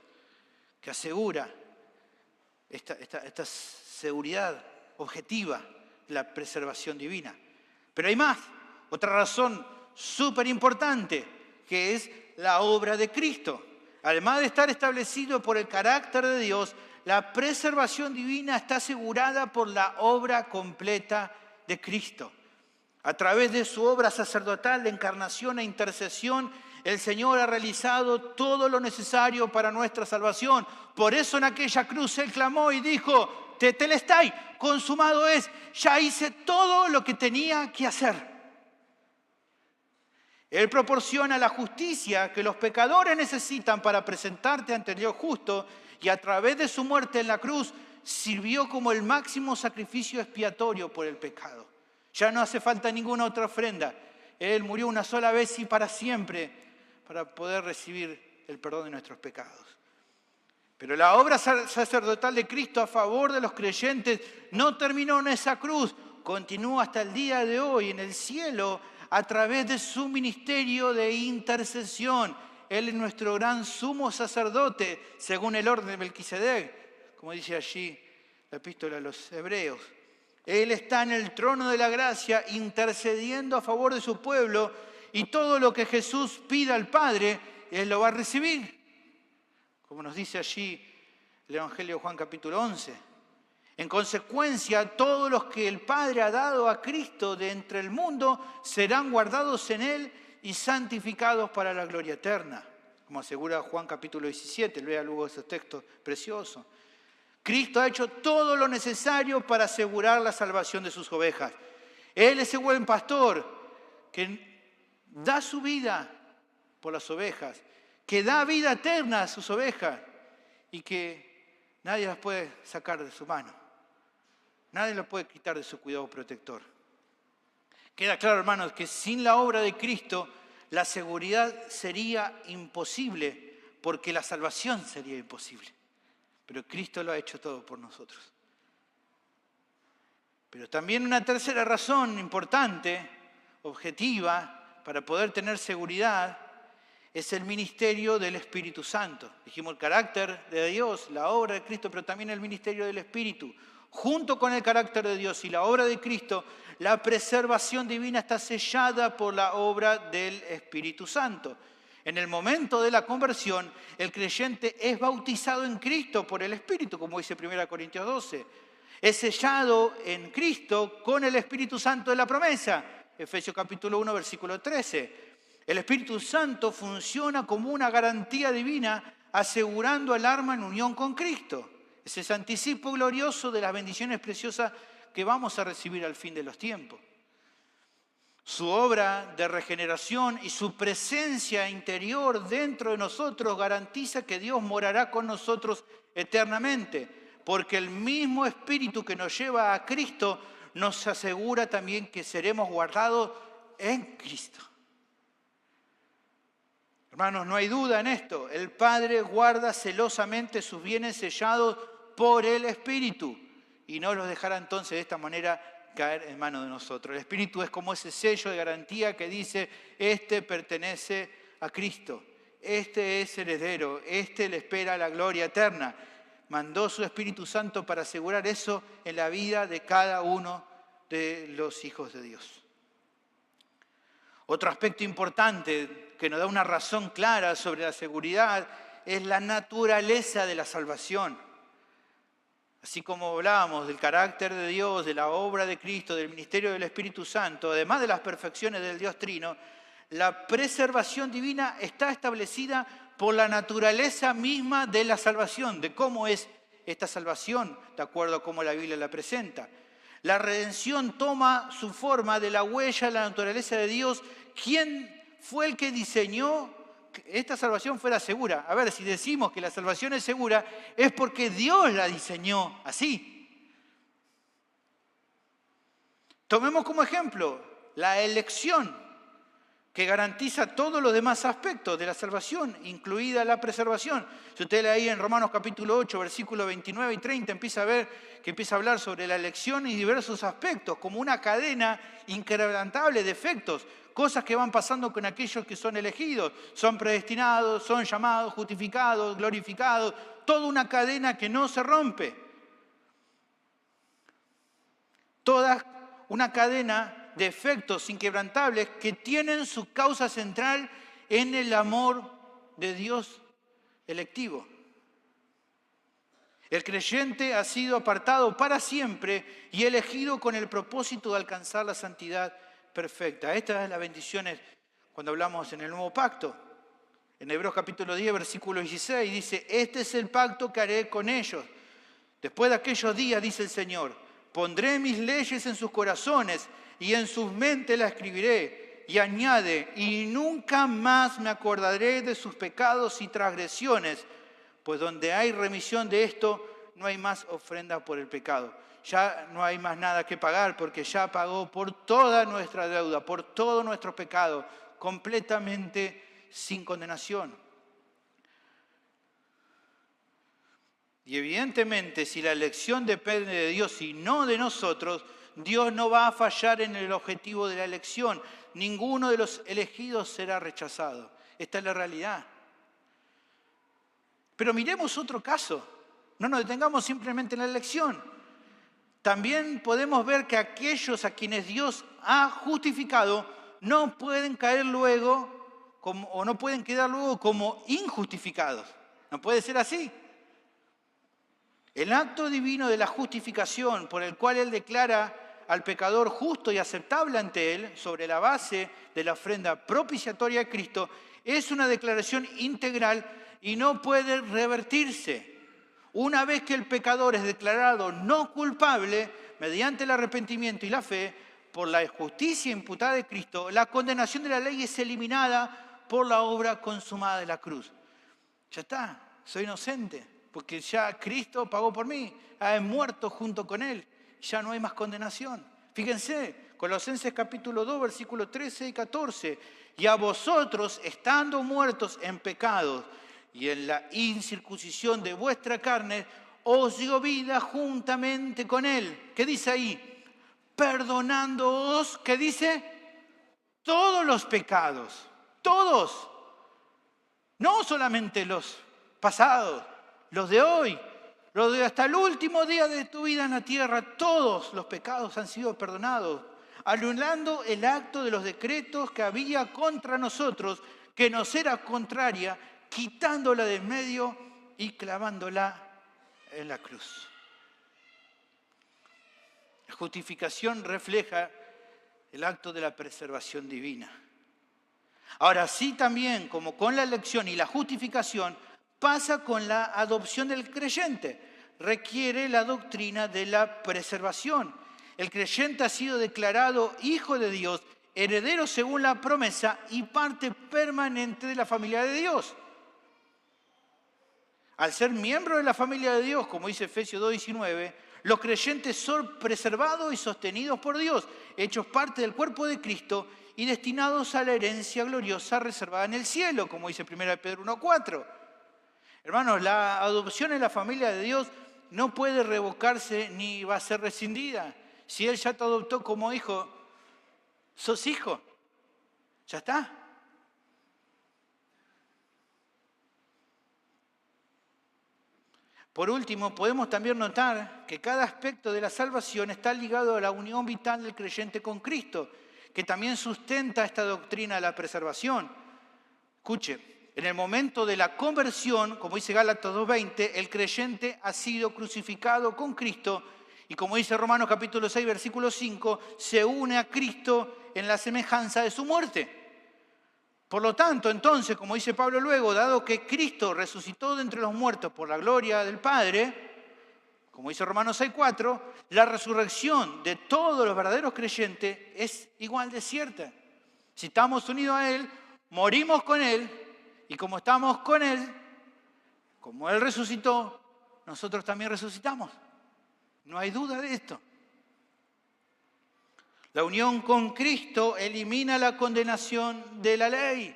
que asegura esta seguridad objetiva de la preservación divina. Pero hay más, otra razón súper importante, que es la obra de Cristo. Además de estar establecido por el carácter de Dios, la preservación divina está asegurada por la obra completa de Cristo. A través de su obra sacerdotal de encarnación e intercesión, el Señor ha realizado todo lo necesario para nuestra salvación. Por eso en aquella cruz Él clamó y dijo, Tetelestai, consumado es, ya hice todo lo que tenía que hacer. Él proporciona la justicia que los pecadores necesitan para presentarte ante el Dios justo y a través de su muerte en la cruz sirvió como el máximo sacrificio expiatorio por el pecado. Ya no hace falta ninguna otra ofrenda. Él murió una sola vez y para siempre para poder recibir el perdón de nuestros pecados. Pero la obra sacerdotal de Cristo a favor de los creyentes no terminó en esa cruz, continúa hasta el día de hoy en el cielo a través de su ministerio de intercesión. Él es nuestro gran sumo sacerdote, según el orden de Melquisedec, como dice allí la epístola a los Hebreos. Él está en el trono de la gracia intercediendo a favor de su pueblo y todo lo que Jesús pida al Padre, Él lo va a recibir. Como nos dice allí el Evangelio de Juan capítulo 11. En consecuencia, todos los que el Padre ha dado a Cristo de entre el mundo serán guardados en Él y santificados para la gloria eterna. Como asegura Juan capítulo 17, lea luego esos textos preciosos. Cristo ha hecho todo lo necesario para asegurar la salvación de sus ovejas. Él es el buen pastor que da su vida por las ovejas, que da vida eterna a sus ovejas y que nadie las puede sacar de su mano. Nadie las puede quitar de su cuidado protector. Queda claro, hermanos, que sin la obra de Cristo la seguridad sería imposible porque la salvación sería imposible. Pero Cristo lo ha hecho todo por nosotros. Pero también una tercera razón importante, objetiva, para poder tener seguridad, es el ministerio del Espíritu Santo. Dijimos el carácter de Dios, la obra de Cristo, pero también el ministerio del Espíritu. Junto con el carácter de Dios y la obra de Cristo, la preservación divina está sellada por la obra del Espíritu Santo. En el momento de la conversión, el creyente es bautizado en Cristo por el Espíritu, como dice 1 Corintios 12. Es sellado en Cristo con el Espíritu Santo de la promesa. Efesios capítulo 1, versículo 13. El Espíritu Santo funciona como una garantía divina, asegurando al alma en unión con Cristo. Es ese anticipo glorioso de las bendiciones preciosas que vamos a recibir al fin de los tiempos. Su obra de regeneración y su presencia interior dentro de nosotros garantiza que Dios morará con nosotros eternamente, porque el mismo Espíritu que nos lleva a Cristo nos asegura también que seremos guardados en Cristo. Hermanos, no hay duda en esto. El Padre guarda celosamente sus bienes sellados por el Espíritu y no los dejará entonces de esta manera caer en manos de nosotros. El Espíritu es como ese sello de garantía que dice, este pertenece a Cristo, este es heredero, este le espera la gloria eterna. Mandó su Espíritu Santo para asegurar eso en la vida de cada uno de los hijos de Dios. Otro aspecto importante que nos da una razón clara sobre la seguridad es la naturaleza de la salvación. Así como hablábamos del carácter de Dios, de la obra de Cristo, del ministerio del Espíritu Santo, además de las perfecciones del Dios Trino, la preservación divina está establecida por la naturaleza misma de la salvación, de cómo es esta salvación, de acuerdo a cómo la Biblia la presenta. La redención toma su forma de la huella de la naturaleza de Dios. ¿Quién fue el que diseñó que esta salvación fuera segura? A ver, si decimos que la salvación es segura, es porque Dios la diseñó así. Tomemos como ejemplo la elección, que garantiza todos los demás aspectos de la salvación, incluida la preservación. Si usted lee ahí en Romanos capítulo 8, versículos 29 y 30, empieza a ver que empieza a hablar sobre la elección y diversos aspectos, como una cadena inquebrantable de efectos, cosas que van pasando con aquellos que son elegidos, son predestinados, son llamados, justificados, glorificados, toda una cadena que no se rompe. Toda una cadena de efectos inquebrantables que tienen su causa central en el amor de Dios electivo. El creyente ha sido apartado para siempre y elegido con el propósito de alcanzar la santidad perfecta. Estas son las bendiciones cuando hablamos en el Nuevo Pacto. En Hebreos capítulo 10, versículo 16 dice, este es el pacto que haré con ellos. Después de aquellos días, dice el Señor, pondré mis leyes en sus corazones y en sus mentes las escribiré. Y añade, y nunca más me acordaré de sus pecados y transgresiones, pues donde hay remisión de esto, no hay más ofrenda por el pecado. Ya no hay más nada que pagar, porque ya pagó por toda nuestra deuda, por todo nuestro pecado, completamente sin condenación. Y evidentemente, si la elección depende de Dios y no de nosotros, Dios no va a fallar en el objetivo de la elección. Ninguno de los elegidos será rechazado. Esta es la realidad. Pero miremos otro caso. No nos detengamos simplemente en la elección. También podemos ver que aquellos a quienes Dios ha justificado no pueden caer luego o no pueden quedar luego como injustificados. No puede ser así. El acto divino de la justificación por el cual Él declara al pecador justo y aceptable ante Él sobre la base de la ofrenda propiciatoria de Cristo es una declaración integral y no puede revertirse. Una vez que el pecador es declarado no culpable mediante el arrepentimiento y la fe por la justicia imputada de Cristo, la condenación de la ley es eliminada por la obra consumada de la cruz. Ya está, soy inocente, porque ya Cristo pagó por mí, he muerto junto con Él, ya no hay más condenación. Fíjense, Colosenses capítulo 2, versículos 13 y 14. Y a vosotros, estando muertos en pecados y en la incircuncisión de vuestra carne, os dio vida juntamente con Él. ¿Qué dice ahí? Perdonándoos, ¿qué dice? Todos los pecados, todos. No solamente los pasados, los de hoy, los de hasta el último día de tu vida en la tierra, todos los pecados han sido perdonados, anulando el acto de los decretos que había contra nosotros, que nos era contraria, quitándola de en medio y clavándola en la cruz. La justificación refleja el acto de la preservación divina. Ahora sí, también, como con la elección y la justificación, pasa con la adopción del creyente. Requiere la doctrina de la preservación. El creyente ha sido declarado hijo de Dios, heredero según la promesa y parte permanente de la familia de Dios. Al ser miembro de la familia de Dios, como dice Efesios 2:19, los creyentes son preservados y sostenidos por Dios, hechos parte del cuerpo de Cristo y destinados a la herencia gloriosa reservada en el cielo, como dice 1 Pedro 1:4. Hermanos, la adopción en la familia de Dios no puede revocarse ni va a ser rescindida. Si Él ya te adoptó como hijo, sos hijo. Ya está. Por último, podemos también notar que cada aspecto de la salvación está ligado a la unión vital del creyente con Cristo, que también sustenta esta doctrina de la preservación. Escuche, en el momento de la conversión, como dice Gálatas 2:20, el creyente ha sido crucificado con Cristo y como dice Romanos capítulo 6, versículo 5, se une a Cristo en la semejanza de su muerte. Por lo tanto, entonces, como dice Pablo luego, dado que Cristo resucitó de entre los muertos por la gloria del Padre, como dice Romanos 6:4, la resurrección de todos los verdaderos creyentes es igual de cierta. Si estamos unidos a Él, morimos con Él, y como estamos con Él, como Él resucitó, nosotros también resucitamos. No hay duda de esto. La unión con Cristo elimina la condenación de la ley.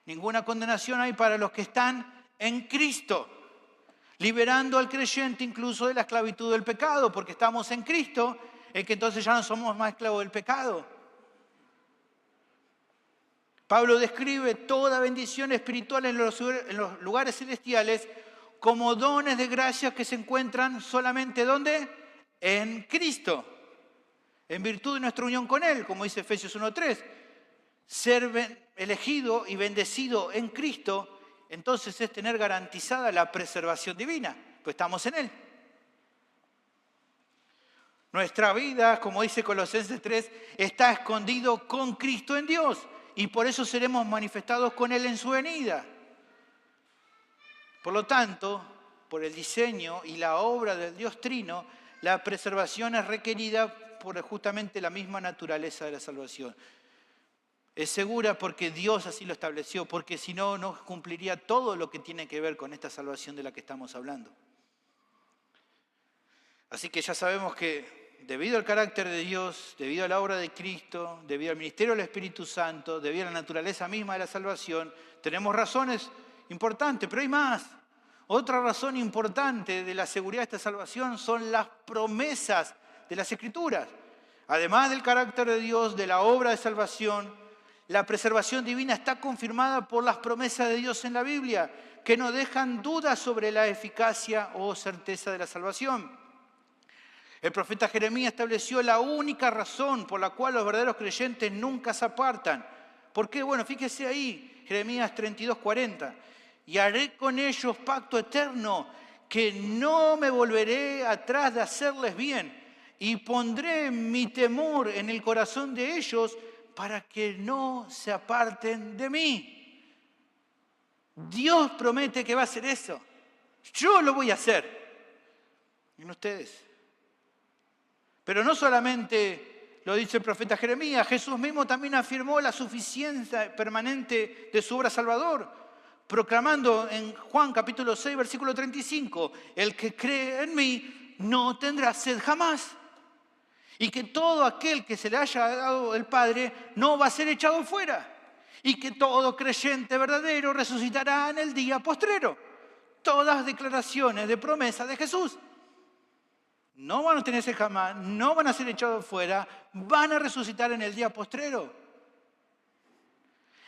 Ninguna condenación hay para los que están en Cristo, liberando al creyente incluso de la esclavitud del pecado, porque estamos en Cristo, es que entonces ya no somos más esclavos del pecado. Pablo describe toda bendición espiritual en los lugares celestiales como dones de gracia que se encuentran solamente ¿dónde? En Cristo. En virtud de nuestra unión con Él, como dice Efesios 1:3. Ser elegido y bendecido en Cristo, entonces es tener garantizada la preservación divina, pues estamos en Él. Nuestra vida, como dice Colosenses 3, está escondido con Cristo en Dios y por eso seremos manifestados con Él en su venida. Por lo tanto, por el diseño y la obra del Dios Trino, la preservación es requerida por justamente la misma naturaleza de la salvación. Es segura porque Dios así lo estableció, porque si no, no cumpliría todo lo que tiene que ver con esta salvación de la que estamos hablando. Así que ya sabemos que debido al carácter de Dios, debido a la obra de Cristo, debido al ministerio del Espíritu Santo, debido a la naturaleza misma de la salvación, tenemos razones importantes, pero hay más. Otra razón importante de la seguridad de esta salvación son las promesas de las Escrituras. Además del carácter de Dios, de la obra de salvación, la preservación divina está confirmada por las promesas de Dios en la Biblia, que no dejan dudas sobre la eficacia o certeza de la salvación. El profeta Jeremías estableció la única razón por la cual los verdaderos creyentes nunca se apartan. ¿Por qué? Bueno, fíjese ahí, Jeremías 32:40. Y haré con ellos pacto eterno, que no me volveré atrás de hacerles bien, y pondré mi temor en el corazón de ellos para que no se aparten de mí. Dios promete que va a hacer eso. Yo lo voy a hacer. Y no ustedes. Pero no solamente lo dice el profeta Jeremías, Jesús mismo también afirmó la suficiencia permanente de su obra salvador, proclamando en Juan capítulo 6, versículo 35, el que cree en mí no tendrá sed jamás. Y que todo aquel que se le haya dado el Padre no va a ser echado fuera. Y que todo creyente verdadero resucitará en el día postrero. Todas declaraciones de promesa de Jesús. No van a tener sed jamás, no van a ser echados fuera, van a resucitar en el día postrero.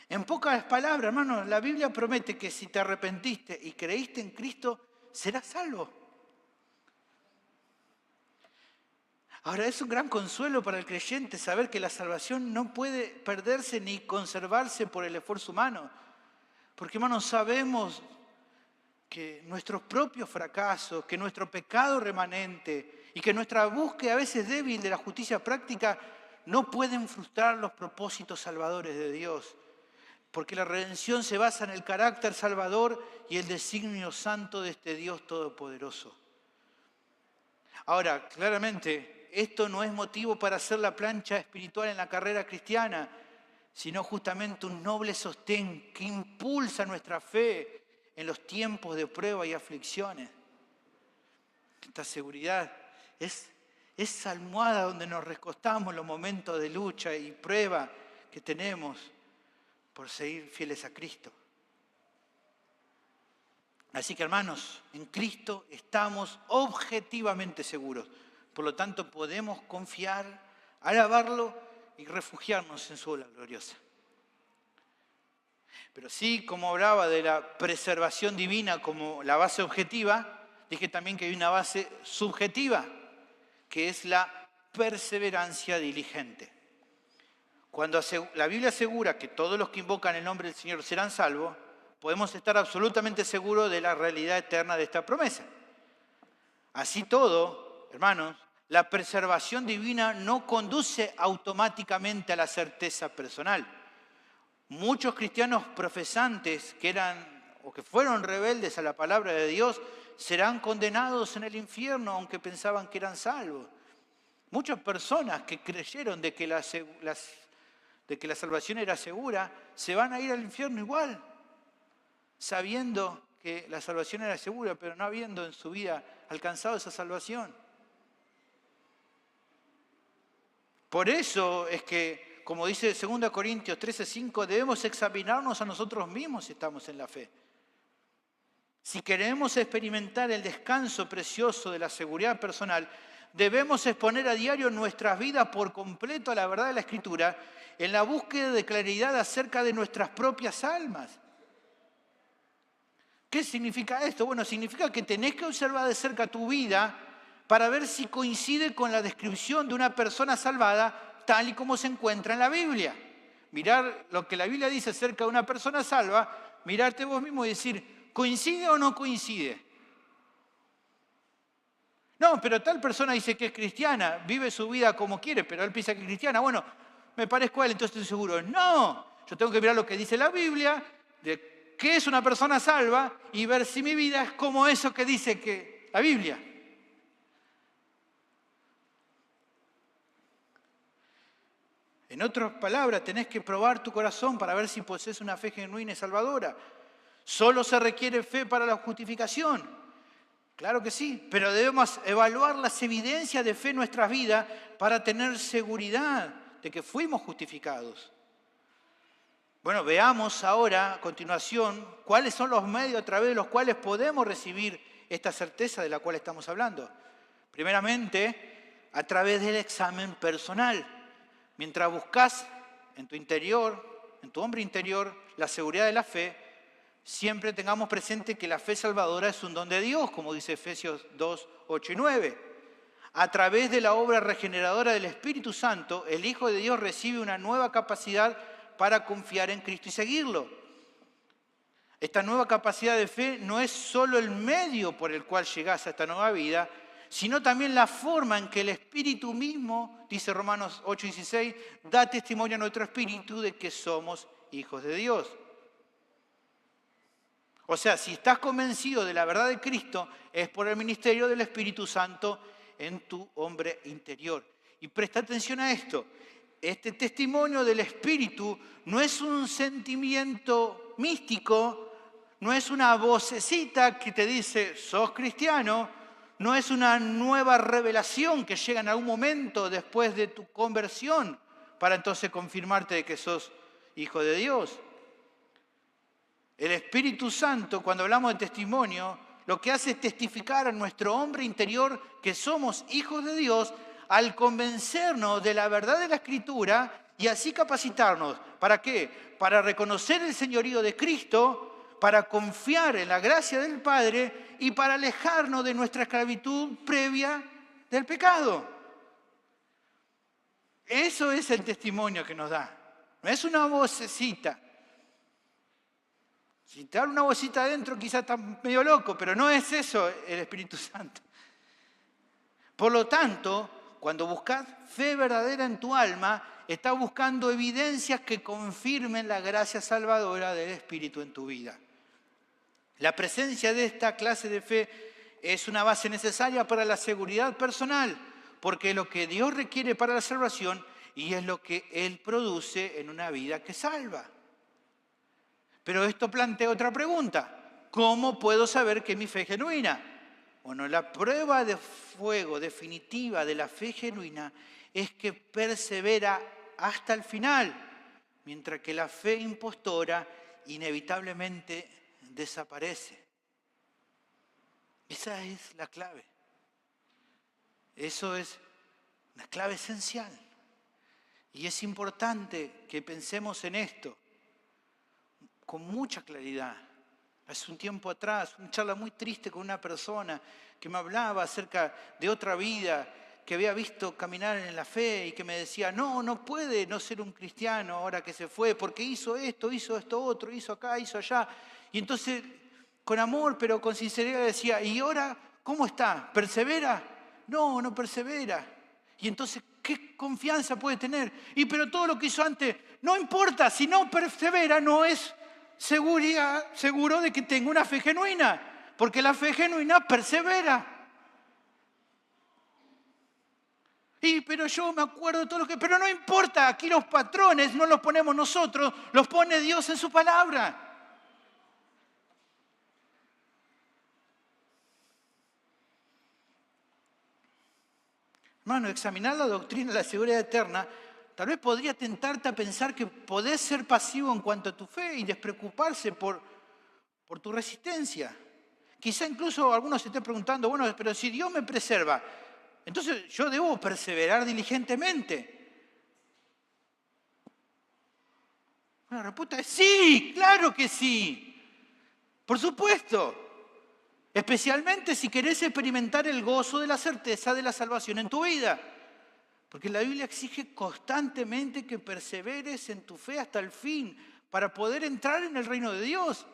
En pocas palabras, hermanos, la Biblia promete que si te arrepentiste y creíste en Cristo, serás salvo. Ahora, es un gran consuelo para el creyente saber que la salvación no puede perderse ni conservarse por el esfuerzo humano. Porque, hermanos, sabemos que nuestros propios fracasos, que nuestro pecado remanente y que nuestra búsqueda a veces débil de la justicia práctica no pueden frustrar los propósitos salvadores de Dios. Porque la redención se basa en el carácter salvador y el designio santo de este Dios todopoderoso. Ahora, claramente, esto no es motivo para hacer la plancha espiritual en la carrera cristiana, sino justamente un noble sostén que impulsa nuestra fe en los tiempos de prueba y aflicciones. Esta seguridad es esa almohada donde nos recostamos en los momentos de lucha y prueba que tenemos por seguir fieles a Cristo. Así que, hermanos, en Cristo estamos objetivamente seguros. Por lo tanto, podemos confiar, alabarlo y refugiarnos en su obra gloriosa. Pero sí, como hablaba de la preservación divina como la base objetiva, dije también que hay una base subjetiva, que es la perseverancia diligente. Cuando la Biblia asegura que todos los que invocan el nombre del Señor serán salvos, podemos estar absolutamente seguros de la realidad eterna de esta promesa. Así todo, hermanos, la preservación divina no conduce automáticamente a la certeza personal. Muchos cristianos profesantes que eran o que fueron rebeldes a la palabra de Dios serán condenados en el infierno aunque pensaban que eran salvos. Muchas personas que creyeron de que la salvación era segura se van a ir al infierno igual, sabiendo que la salvación era segura, pero no habiendo en su vida alcanzado esa salvación. Por eso es que, como dice 2 Corintios 13:5, debemos examinarnos a nosotros mismos si estamos en la fe. Si queremos experimentar el descanso precioso de la seguridad personal, debemos exponer a diario nuestras vidas por completo a la verdad de la Escritura en la búsqueda de claridad acerca de nuestras propias almas. ¿Qué significa esto? Bueno, significa que tenés que observar de cerca tu vida para ver si coincide con la descripción de una persona salvada tal y como se encuentra en la Biblia. Mirar lo que la Biblia dice acerca de una persona salva, mirarte vos mismo y decir, ¿coincide o no coincide? No, pero tal persona dice que es cristiana, vive su vida como quiere, pero él piensa que es cristiana. Bueno, me parezco a él, entonces estoy seguro. No, yo tengo que mirar lo que dice la Biblia, de qué es una persona salva, y ver si mi vida es como eso que dice que la Biblia. En otras palabras, tenés que probar tu corazón para ver si posees una fe genuina y salvadora. Solo se requiere fe para la justificación. Claro que sí, pero debemos evaluar las evidencias de fe en nuestras vidas para tener seguridad de que fuimos justificados. Bueno, veamos ahora a continuación cuáles son los medios a través de los cuales podemos recibir esta certeza de la cual estamos hablando. Primeramente, a través del examen personal. Mientras buscas en tu interior, en tu hombre interior, la seguridad de la fe, siempre tengamos presente que la fe salvadora es un don de Dios, como dice Efesios 2, 8 y 9. A través de la obra regeneradora del Espíritu Santo, el Hijo de Dios recibe una nueva capacidad para confiar en Cristo y seguirlo. Esta nueva capacidad de fe no es solo el medio por el cual llegás a esta nueva vida, sino también la forma en que el Espíritu mismo, dice Romanos 8:16, da testimonio a nuestro espíritu de que somos hijos de Dios. O sea, si estás convencido de la verdad de Cristo, es por el ministerio del Espíritu Santo en tu hombre interior. Y presta atención a esto. Este testimonio del Espíritu no es un sentimiento místico, no es una vocecita que te dice, sos cristiano, no es una nueva revelación que llega en algún momento después de tu conversión para entonces confirmarte de que sos hijo de Dios. El Espíritu Santo, cuando hablamos de testimonio, lo que hace es testificar a nuestro hombre interior que somos hijos de Dios al convencernos de la verdad de la Escritura y así capacitarnos. ¿Para qué? Para reconocer el señorío de Cristo, para confiar en la gracia del Padre y para alejarnos de nuestra esclavitud previa del pecado. Eso es el testimonio que nos da. No es una vocecita. Si te habla una vocecita adentro, quizás estás medio loco, pero no es eso el Espíritu Santo. Por lo tanto, cuando buscas fe verdadera en tu alma, estás buscando evidencias que confirmen la gracia salvadora del Espíritu en tu vida. La presencia de esta clase de fe es una base necesaria para la seguridad personal, porque es lo que Dios requiere para la salvación y es lo que Él produce en una vida que salva. Pero esto plantea otra pregunta. ¿Cómo puedo saber que mi fe es genuina? Bueno, la prueba de fuego definitiva de la fe genuina es que persevera hasta el final, mientras que la fe impostora inevitablemente desaparece. Esa es la clave. Eso es la clave esencial. Y es importante que pensemos en esto con mucha claridad. Hace un tiempo atrás, una charla muy triste con una persona que me hablaba acerca de otra vida que había visto caminar en la fe y que me decía, no puede no ser un cristiano ahora que se fue, porque hizo esto otro, hizo acá, hizo allá. Y entonces, con amor, pero con sinceridad decía, ¿y ahora cómo está? ¿Persevera? No persevera. Y entonces, ¿qué confianza puede tener? Pero todo lo que hizo antes, no importa, si no persevera, no es seguro de que tenga una fe genuina, porque la fe genuina persevera. Pero yo me acuerdo de todo lo que... Pero no importa, aquí los patrones no los ponemos nosotros, los pone Dios en su palabra. Hermano, examinar la doctrina de la seguridad eterna tal vez podría tentarte a pensar que podés ser pasivo en cuanto a tu fe y despreocuparse por tu resistencia. Quizá incluso algunos se estén preguntando, bueno, pero si Dios me preserva, entonces yo debo perseverar diligentemente. Bueno, la respuesta es sí, claro que sí. Por supuesto. Especialmente si querés experimentar el gozo de la certeza de la salvación en tu vida. Porque la Biblia exige constantemente que perseveres en tu fe hasta el fin para poder entrar en el reino de Dios.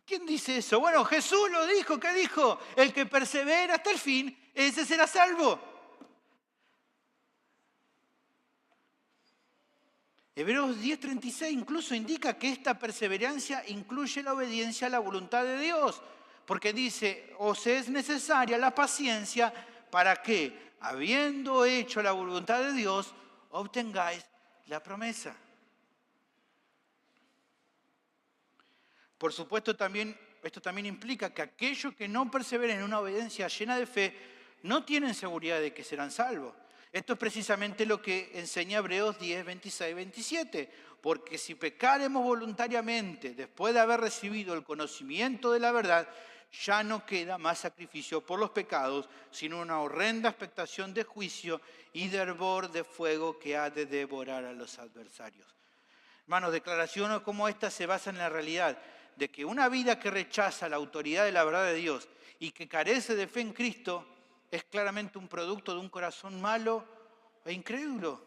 ¿Quién dice eso? Bueno, Jesús lo dijo. ¿Qué dijo? El que persevera hasta el fin, ese será salvo. Hebreos 10:36 incluso indica que esta perseverancia incluye la obediencia a la voluntad de Dios. Porque dice, os es necesaria la paciencia para que, habiendo hecho la voluntad de Dios, obtengáis la promesa. Por supuesto, esto también implica que aquellos que no perseveren en una obediencia llena de fe no tienen seguridad de que serán salvos. Esto es precisamente lo que enseña Hebreos 10, 26, 27. Porque si pecaremos voluntariamente después de haber recibido el conocimiento de la verdad, ya no queda más sacrificio por los pecados, sino una horrenda expectación de juicio y de hervor de fuego que ha de devorar a los adversarios. Hermanos, declaraciones como esta se basan en la realidad de que una vida que rechaza la autoridad de la verdad de Dios y que carece de fe en Cristo es claramente un producto de un corazón malo e incrédulo.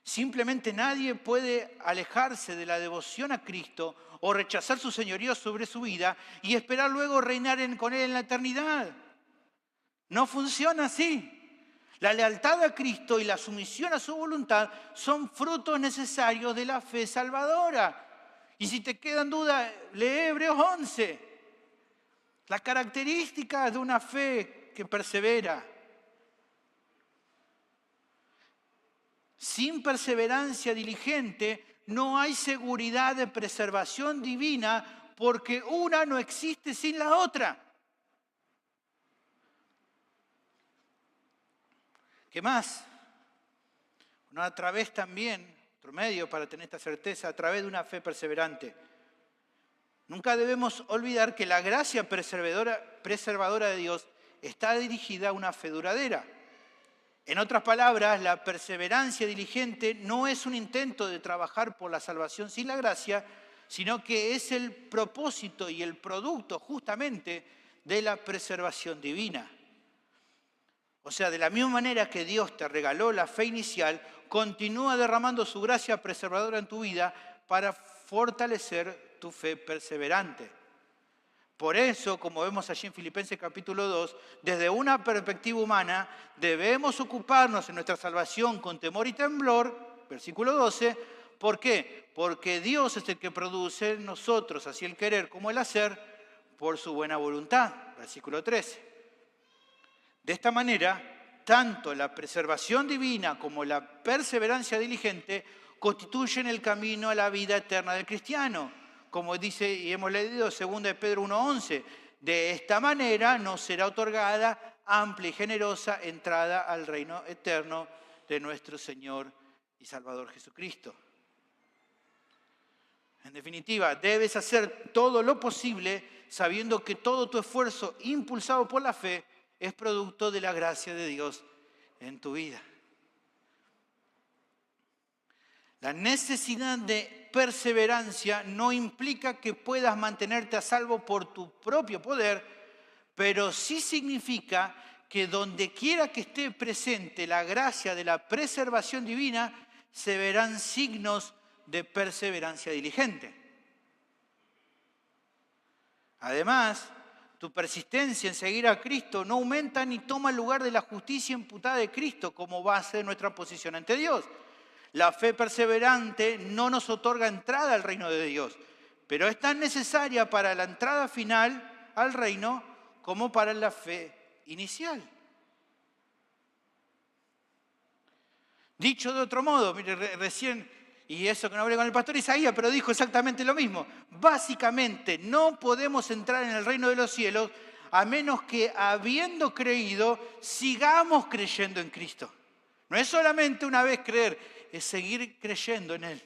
Simplemente nadie puede alejarse de la devoción a Cristo o rechazar su señorío sobre su vida y esperar luego reinar con Él en la eternidad. No funciona así. La lealtad a Cristo y la sumisión a su voluntad son frutos necesarios de la fe salvadora. Y si te quedan dudas, lee Hebreos 11. Las características de una fe que persevera. Sin perseverancia diligente no hay seguridad de preservación divina porque una no existe sin la otra. ¿Qué más? Bueno, a través también, otro medio para tener esta certeza, a través de una fe perseverante. Nunca debemos olvidar que la gracia preservadora de Dios está dirigida a una fe duradera. En otras palabras, la perseverancia diligente no es un intento de trabajar por la salvación sin la gracia, sino que es el propósito y el producto justamente de la preservación divina. O sea, de la misma manera que Dios te regaló la fe inicial, continúa derramando su gracia preservadora en tu vida para fortalecer tu fe perseverante. Por eso, como vemos allí en Filipenses capítulo 2, desde una perspectiva humana debemos ocuparnos en nuestra salvación con temor y temblor, versículo 12. ¿Por qué? Porque Dios es el que produce en nosotros, así el querer como el hacer, por su buena voluntad, versículo 13. De esta manera, tanto la preservación divina como la perseverancia diligente constituyen el camino a la vida eterna del cristiano. Como dice y hemos leído 2 Pedro 1:11, de esta manera nos será otorgada amplia y generosa entrada al reino eterno de nuestro Señor y Salvador Jesucristo. En definitiva, debes hacer todo lo posible sabiendo que todo tu esfuerzo impulsado por la fe es producto de la gracia de Dios en tu vida. La necesidad de perseverancia no implica que puedas mantenerte a salvo por tu propio poder, pero sí significa que donde quiera que esté presente la gracia de la preservación divina, se verán signos de perseverancia diligente. Además, tu persistencia en seguir a Cristo no aumenta ni toma el lugar de la justicia imputada de Cristo como base de nuestra posición ante Dios. La fe perseverante no nos otorga entrada al reino de Dios, pero es tan necesaria para la entrada final al reino como para la fe inicial. Dicho de otro modo, mire, recién, y eso que no hablé con el pastor Isaías, pero dijo exactamente lo mismo. Básicamente, no podemos entrar en el reino de los cielos a menos que, habiendo creído, sigamos creyendo en Cristo. No es solamente una vez creer, es seguir creyendo en Él.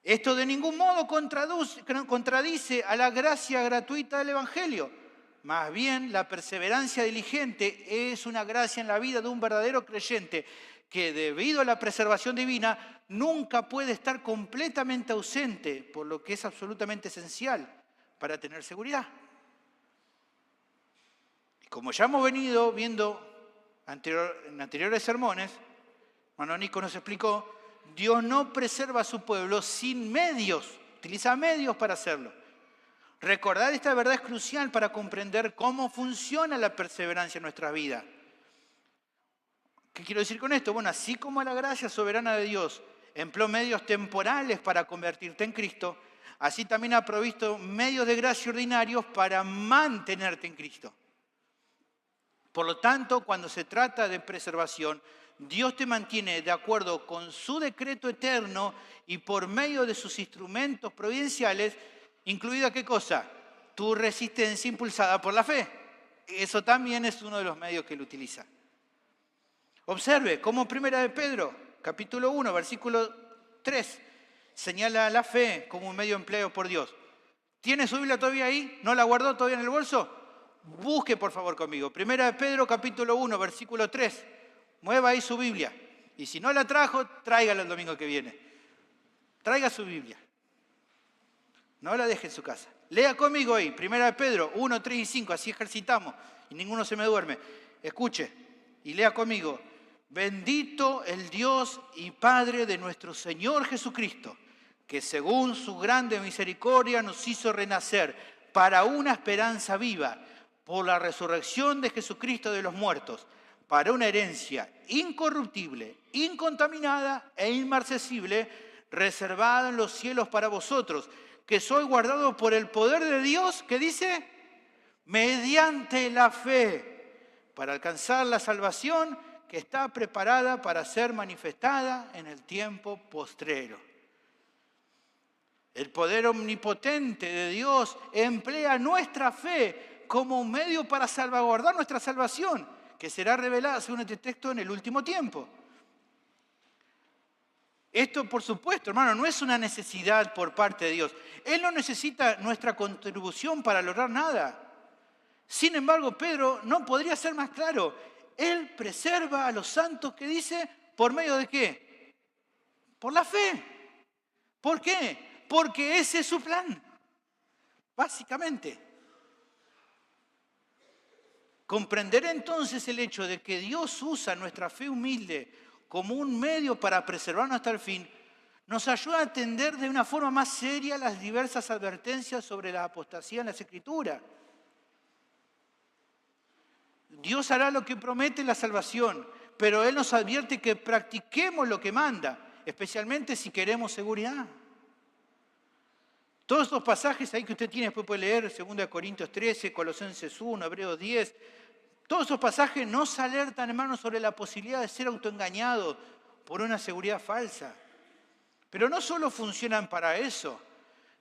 Esto de ningún modo contradice a la gracia gratuita del Evangelio. Más bien, la perseverancia diligente es una gracia en la vida de un verdadero creyente que, debido a la preservación divina, nunca puede estar completamente ausente, por lo que es absolutamente esencial para tener seguridad. Y como ya hemos venido viendo en anteriores sermones, hermano Nico nos explicó, Dios no preserva a su pueblo sin medios, utiliza medios para hacerlo. Recordar esta verdad es crucial para comprender cómo funciona la perseverancia en nuestra vida. ¿Qué quiero decir con esto? Bueno, así como la gracia soberana de Dios empleó medios temporales para convertirte en Cristo, así también ha provisto medios de gracia ordinarios para mantenerte en Cristo. Por lo tanto, cuando se trata de preservación, Dios te mantiene de acuerdo con su decreto eterno y por medio de sus instrumentos providenciales, incluida ¿qué cosa? Tu resistencia impulsada por la fe. eso también es uno de los medios que él utiliza. Observe cómo 1 de Pedro, capítulo 1, versículo 3, señala la fe como un medio empleado por Dios. ¿Tiene su Biblia todavía ahí? ¿No la guardó todavía en el bolso? Busque por favor conmigo. 1 de Pedro, capítulo 1, versículo 3. Mueva ahí su Biblia. Y si no la trajo, tráigala el domingo que viene. Traiga su Biblia. No la deje en su casa. Lea conmigo ahí. 1 de Pedro 1, 3 y 5. Así ejercitamos y ninguno se me duerme. Escuche y lea conmigo. Bendito el Dios y Padre de nuestro Señor Jesucristo, que según su grande misericordia nos hizo renacer para una esperanza viva, por la resurrección de Jesucristo de los muertos, para una herencia incorruptible, incontaminada e inmarcesible, reservada en los cielos para vosotros, que sois guardados por el poder de Dios, que dice, mediante la fe, para alcanzar la salvación que está preparada para ser manifestada en el tiempo postrero. El poder omnipotente de Dios emplea nuestra fe como un medio para salvaguardar nuestra salvación, que será revelada, según este texto, en el último tiempo. Esto, por supuesto, hermano, no es una necesidad por parte de Dios. Él no necesita nuestra contribución para lograr nada. Sin embargo, Pedro no podría ser más claro. Él preserva a los santos, que dice, ¿por medio de qué? Por la fe. ¿Por qué? Porque ese es su plan, básicamente. Comprender entonces el hecho de que Dios usa nuestra fe humilde como un medio para preservarnos hasta el fin, nos ayuda a atender de una forma más seria las diversas advertencias sobre la apostasía en las Escrituras. Dios hará lo que promete en la salvación, pero Él nos advierte que practiquemos lo que manda, especialmente si queremos seguridad. Todos estos pasajes ahí que usted tiene, después puede leer, 2 Corintios 13, Colosenses 1, Hebreos 10, todos esos pasajes nos alertan, hermanos, sobre la posibilidad de ser autoengañados por una seguridad falsa. Pero no solo funcionan para eso,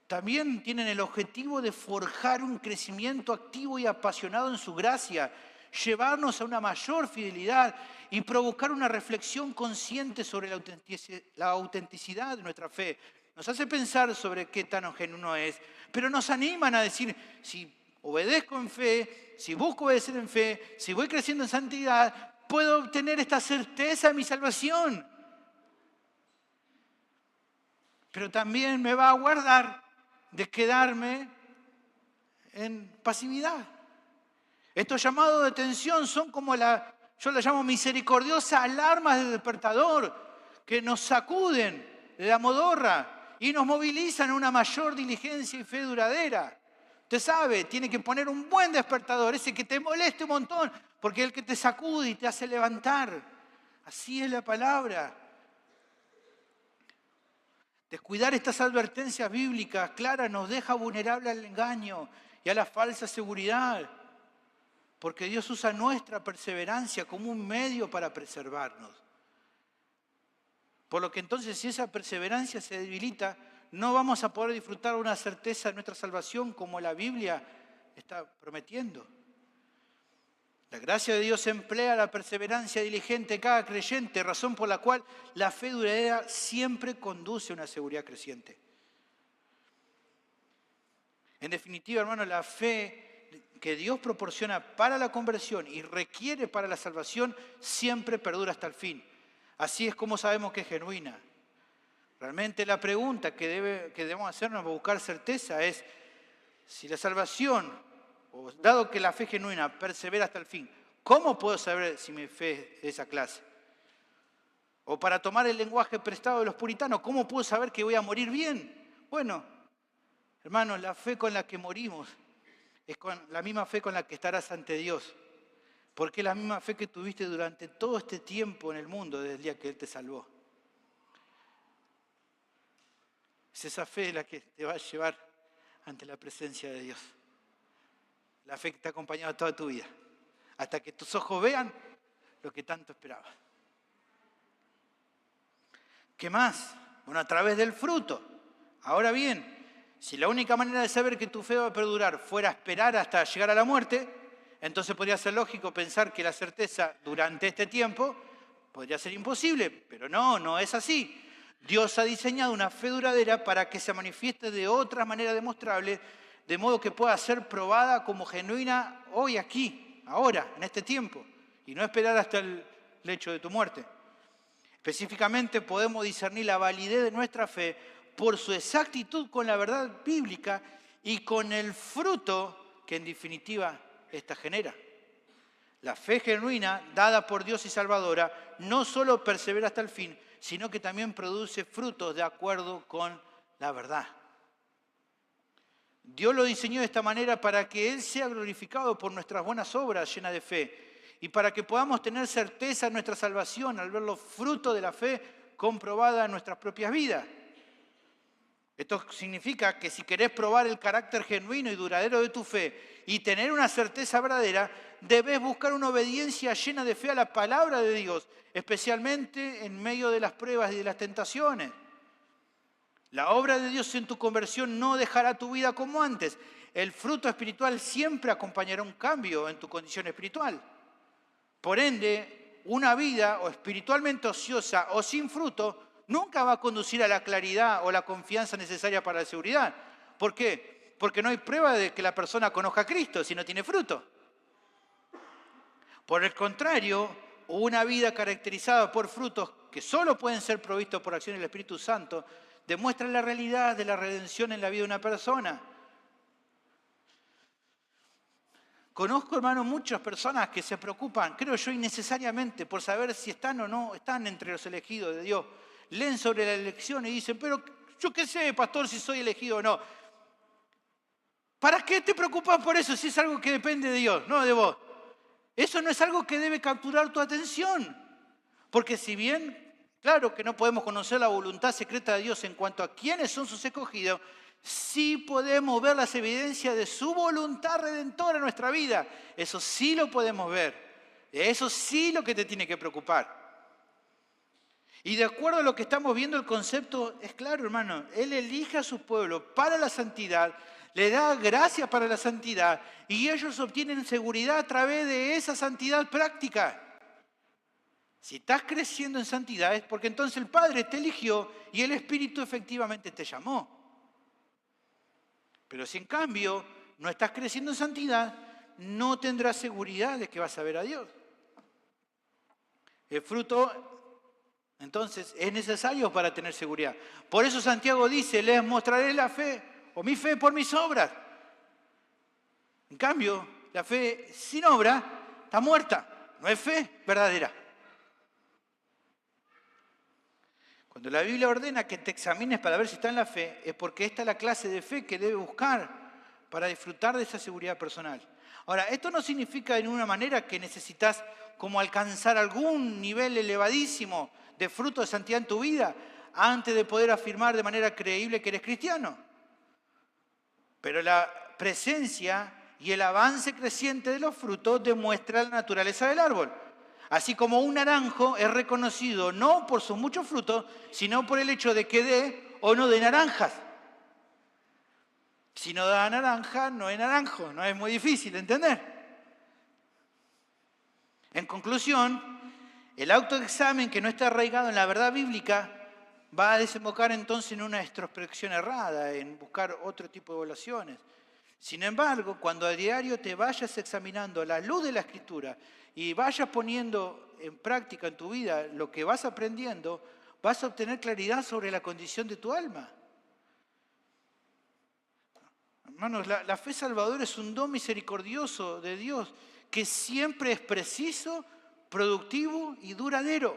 también tienen el objetivo de forjar un crecimiento activo y apasionado en su gracia, llevarnos a una mayor fidelidad y provocar una reflexión consciente sobre la autenticidad de nuestra fe. Nos hace pensar sobre qué tan genuino es, pero nos animan a decir, si obedezco en fe, si busco obedecer en fe, si voy creciendo en santidad, puedo obtener esta certeza de mi salvación. Pero también me va a guardar de quedarme en pasividad. Estos llamados de atención son como yo la llamo misericordiosas alarmas de despertador que nos sacuden de la modorra y nos movilizan a una mayor diligencia y fe duradera. Usted sabe, tiene que poner un buen despertador, ese que te moleste un montón, porque es el que te sacude y te hace levantar. Así es la palabra. Descuidar estas advertencias bíblicas claras nos deja vulnerable al engaño y a la falsa seguridad, porque Dios usa nuestra perseverancia como un medio para preservarnos. Por lo que entonces, si esa perseverancia se debilita, no vamos a poder disfrutar una certeza de nuestra salvación como la Biblia está prometiendo. La gracia de Dios emplea la perseverancia diligente de cada creyente, razón por la cual la fe duradera siempre conduce a una seguridad creciente. En definitiva, hermano, la fe que Dios proporciona para la conversión y requiere para la salvación siempre perdura hasta el fin. Así es como sabemos que es genuina. Realmente la pregunta que debemos hacernos para buscar certeza es si la salvación, o dado que la fe genuina persevera hasta el fin, ¿cómo puedo saber si mi fe es de esa clase? O para tomar el lenguaje prestado de los puritanos, ¿cómo puedo saber que voy a morir bien? Bueno, hermanos, la fe con la que morimos es con la misma fe con la que estarás ante Dios. Porque es la misma fe que tuviste durante todo este tiempo en el mundo, desde el día que Él te salvó. Es esa fe la que te va a llevar ante la presencia de Dios. La fe que te ha acompañado toda tu vida. Hasta que tus ojos vean lo que tanto esperabas. ¿Qué más? Bueno, a través del fruto. Ahora bien, si la única manera de saber que tu fe va a perdurar fuera esperar hasta llegar a la muerte, Entonces podría ser lógico pensar que la certeza durante este tiempo podría ser imposible, pero no es así. Dios ha diseñado una fe duradera para que se manifieste de otra manera demostrable, de modo que pueda ser probada como genuina hoy, aquí, ahora, en este tiempo, y no esperar hasta el lecho de tu muerte. Específicamente podemos discernir la validez de nuestra fe por su exactitud con la verdad bíblica y con el fruto que en definitiva esta genera. La fe genuina, dada por Dios y salvadora, no solo persevera hasta el fin, sino que también produce frutos de acuerdo con la verdad. Dios lo diseñó de esta manera para que Él sea glorificado por nuestras buenas obras llenas de fe y para que podamos tener certeza en nuestra salvación al ver los frutos de la fe comprobada en nuestras propias vidas. Esto significa que si querés probar el carácter genuino y duradero de tu fe y tener una certeza verdadera, debes buscar una obediencia llena de fe a la palabra de Dios, especialmente en medio de las pruebas y de las tentaciones. La obra de Dios en tu conversión no dejará tu vida como antes. El fruto espiritual siempre acompañará un cambio en tu condición espiritual. Por ende, una vida o espiritualmente ociosa o sin fruto nunca va a conducir a la claridad o la confianza necesaria para la seguridad. ¿Por qué? Porque no hay prueba de que la persona conozca a Cristo si no tiene fruto. Por el contrario, una vida caracterizada por frutos que solo pueden ser provistos por acción del Espíritu Santo demuestra la realidad de la redención en la vida de una persona. Conozco, hermano, muchas personas que se preocupan, creo yo, innecesariamente por saber si están o no están entre los elegidos de Dios. Leen sobre la elección y dicen, pero yo qué sé, pastor, si soy elegido o no. ¿Para qué te preocupas por eso si es algo que depende de Dios, no de vos? Eso no es algo que debe capturar tu atención. Porque si bien, claro que no podemos conocer la voluntad secreta de Dios en cuanto a quiénes son sus escogidos, sí podemos ver las evidencias de su voluntad redentora en nuestra vida. Eso sí lo podemos ver. Eso sí lo que te tiene que preocupar. Y de acuerdo a lo que estamos viendo, el concepto es claro, hermano. Él elige a su pueblo para la santidad, le da gracia para la santidad y ellos obtienen seguridad a través de esa santidad práctica. Si estás creciendo en santidad es porque entonces el Padre te eligió y el Espíritu efectivamente te llamó. Pero si en cambio no estás creciendo en santidad, no tendrás seguridad de que vas a ver a Dios. El fruto, entonces, es necesario para tener seguridad. Por eso Santiago dice, les mostraré la fe, o mi fe por mis obras. En cambio, la fe sin obra está muerta, no es fe verdadera. Cuando la Biblia ordena que te examines para ver si está en la fe, es porque esta es la clase de fe que debes buscar para disfrutar de esa seguridad personal. Ahora, esto no significa de ninguna manera que necesitas como alcanzar algún nivel elevadísimo de fruto de santidad en tu vida antes de poder afirmar de manera creíble que eres cristiano. Pero la presencia y el avance creciente de los frutos demuestra la naturaleza del árbol. Así como un naranjo es reconocido no por sus muchos frutos, sino por el hecho de que dé o no dé naranjas. Si no da naranja, no es naranjo, no es muy difícil de entender. En conclusión, el autoexamen que no está arraigado en la verdad bíblica va a desembocar entonces en una introspección errada, en buscar otro tipo de evaluaciones. Sin embargo, cuando a diario te vayas examinando a la luz de la Escritura y vayas poniendo en práctica en tu vida lo que vas aprendiendo, vas a obtener claridad sobre la condición de tu alma. Hermanos, la fe salvadora es un don misericordioso de Dios que siempre es preciso, productivo y duradero.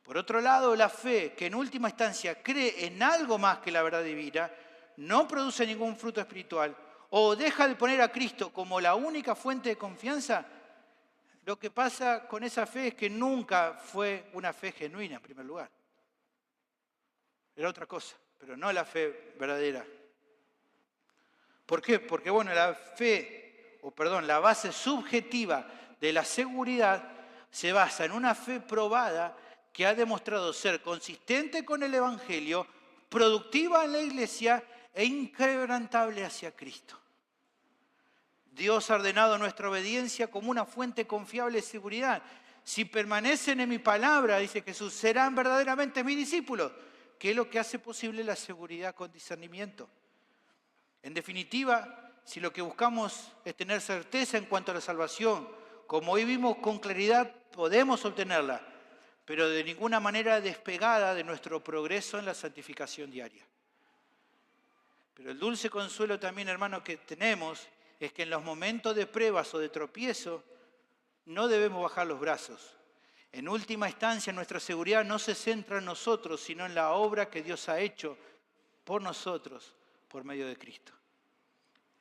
Por otro lado, la fe que en última instancia cree en algo más que la verdad divina, no produce ningún fruto espiritual o deja de poner a Cristo como la única fuente de confianza, lo que pasa con esa fe es que nunca fue una fe genuina en primer lugar. Era otra cosa, pero no la fe verdadera. ¿Por qué? Porque la base subjetiva de la seguridad se basa en una fe probada que ha demostrado ser consistente con el Evangelio, productiva en la iglesia e inquebrantable hacia Cristo. Dios ha ordenado nuestra obediencia como una fuente confiable de seguridad. Si permanecen en mi palabra, dice Jesús, serán verdaderamente mis discípulos, que es lo que hace posible la seguridad con discernimiento. En definitiva, si lo que buscamos es tener certeza en cuanto a la salvación, como hoy vimos con claridad, podemos obtenerla, pero de ninguna manera despegada de nuestro progreso en la santificación diaria. Pero el dulce consuelo también, hermanos, que tenemos es que en los momentos de pruebas o de tropiezo no debemos bajar los brazos. En última instancia, nuestra seguridad no se centra en nosotros, sino en la obra que Dios ha hecho por nosotros, por medio de Cristo.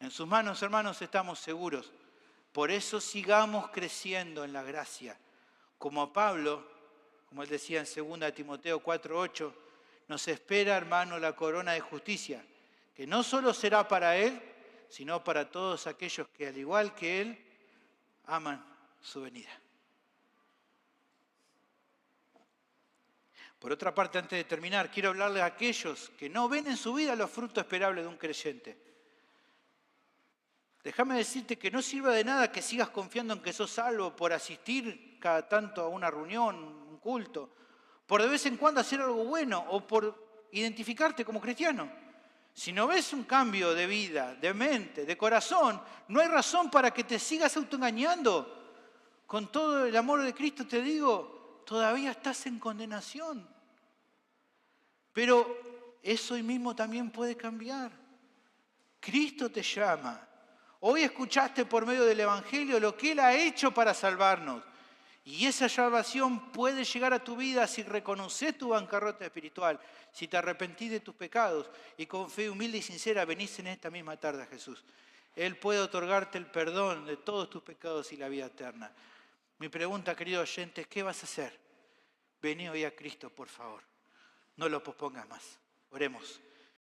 En sus manos, hermanos, estamos seguros. Por eso sigamos creciendo en la gracia. Como a Pablo, como él decía en 2 Timoteo 4:8, nos espera, hermano, la corona de justicia, que no solo será para él, sino para todos aquellos que, al igual que él, aman su venida. Por otra parte, antes de terminar, quiero hablarles a aquellos que no ven en su vida los frutos esperables de un creyente. Déjame decirte que no sirve de nada que sigas confiando en que sos salvo por asistir cada tanto a una reunión, un culto, por de vez en cuando hacer algo bueno o por identificarte como cristiano. Si no ves un cambio de vida, de mente, de corazón, no hay razón para que te sigas autoengañando. Con todo el amor de Cristo te digo, todavía estás en condenación. Pero eso hoy mismo también puede cambiar. Cristo te llama. Hoy escuchaste por medio del Evangelio lo que Él ha hecho para salvarnos. Y esa salvación puede llegar a tu vida si reconoces tu bancarrota espiritual, si te arrepentís de tus pecados y con fe humilde y sincera venís en esta misma tarde a Jesús. Él puede otorgarte el perdón de todos tus pecados y la vida eterna. Mi pregunta, querido oyente, es ¿qué vas a hacer? Vení hoy a Cristo, por favor. No lo pospongas más. Oremos.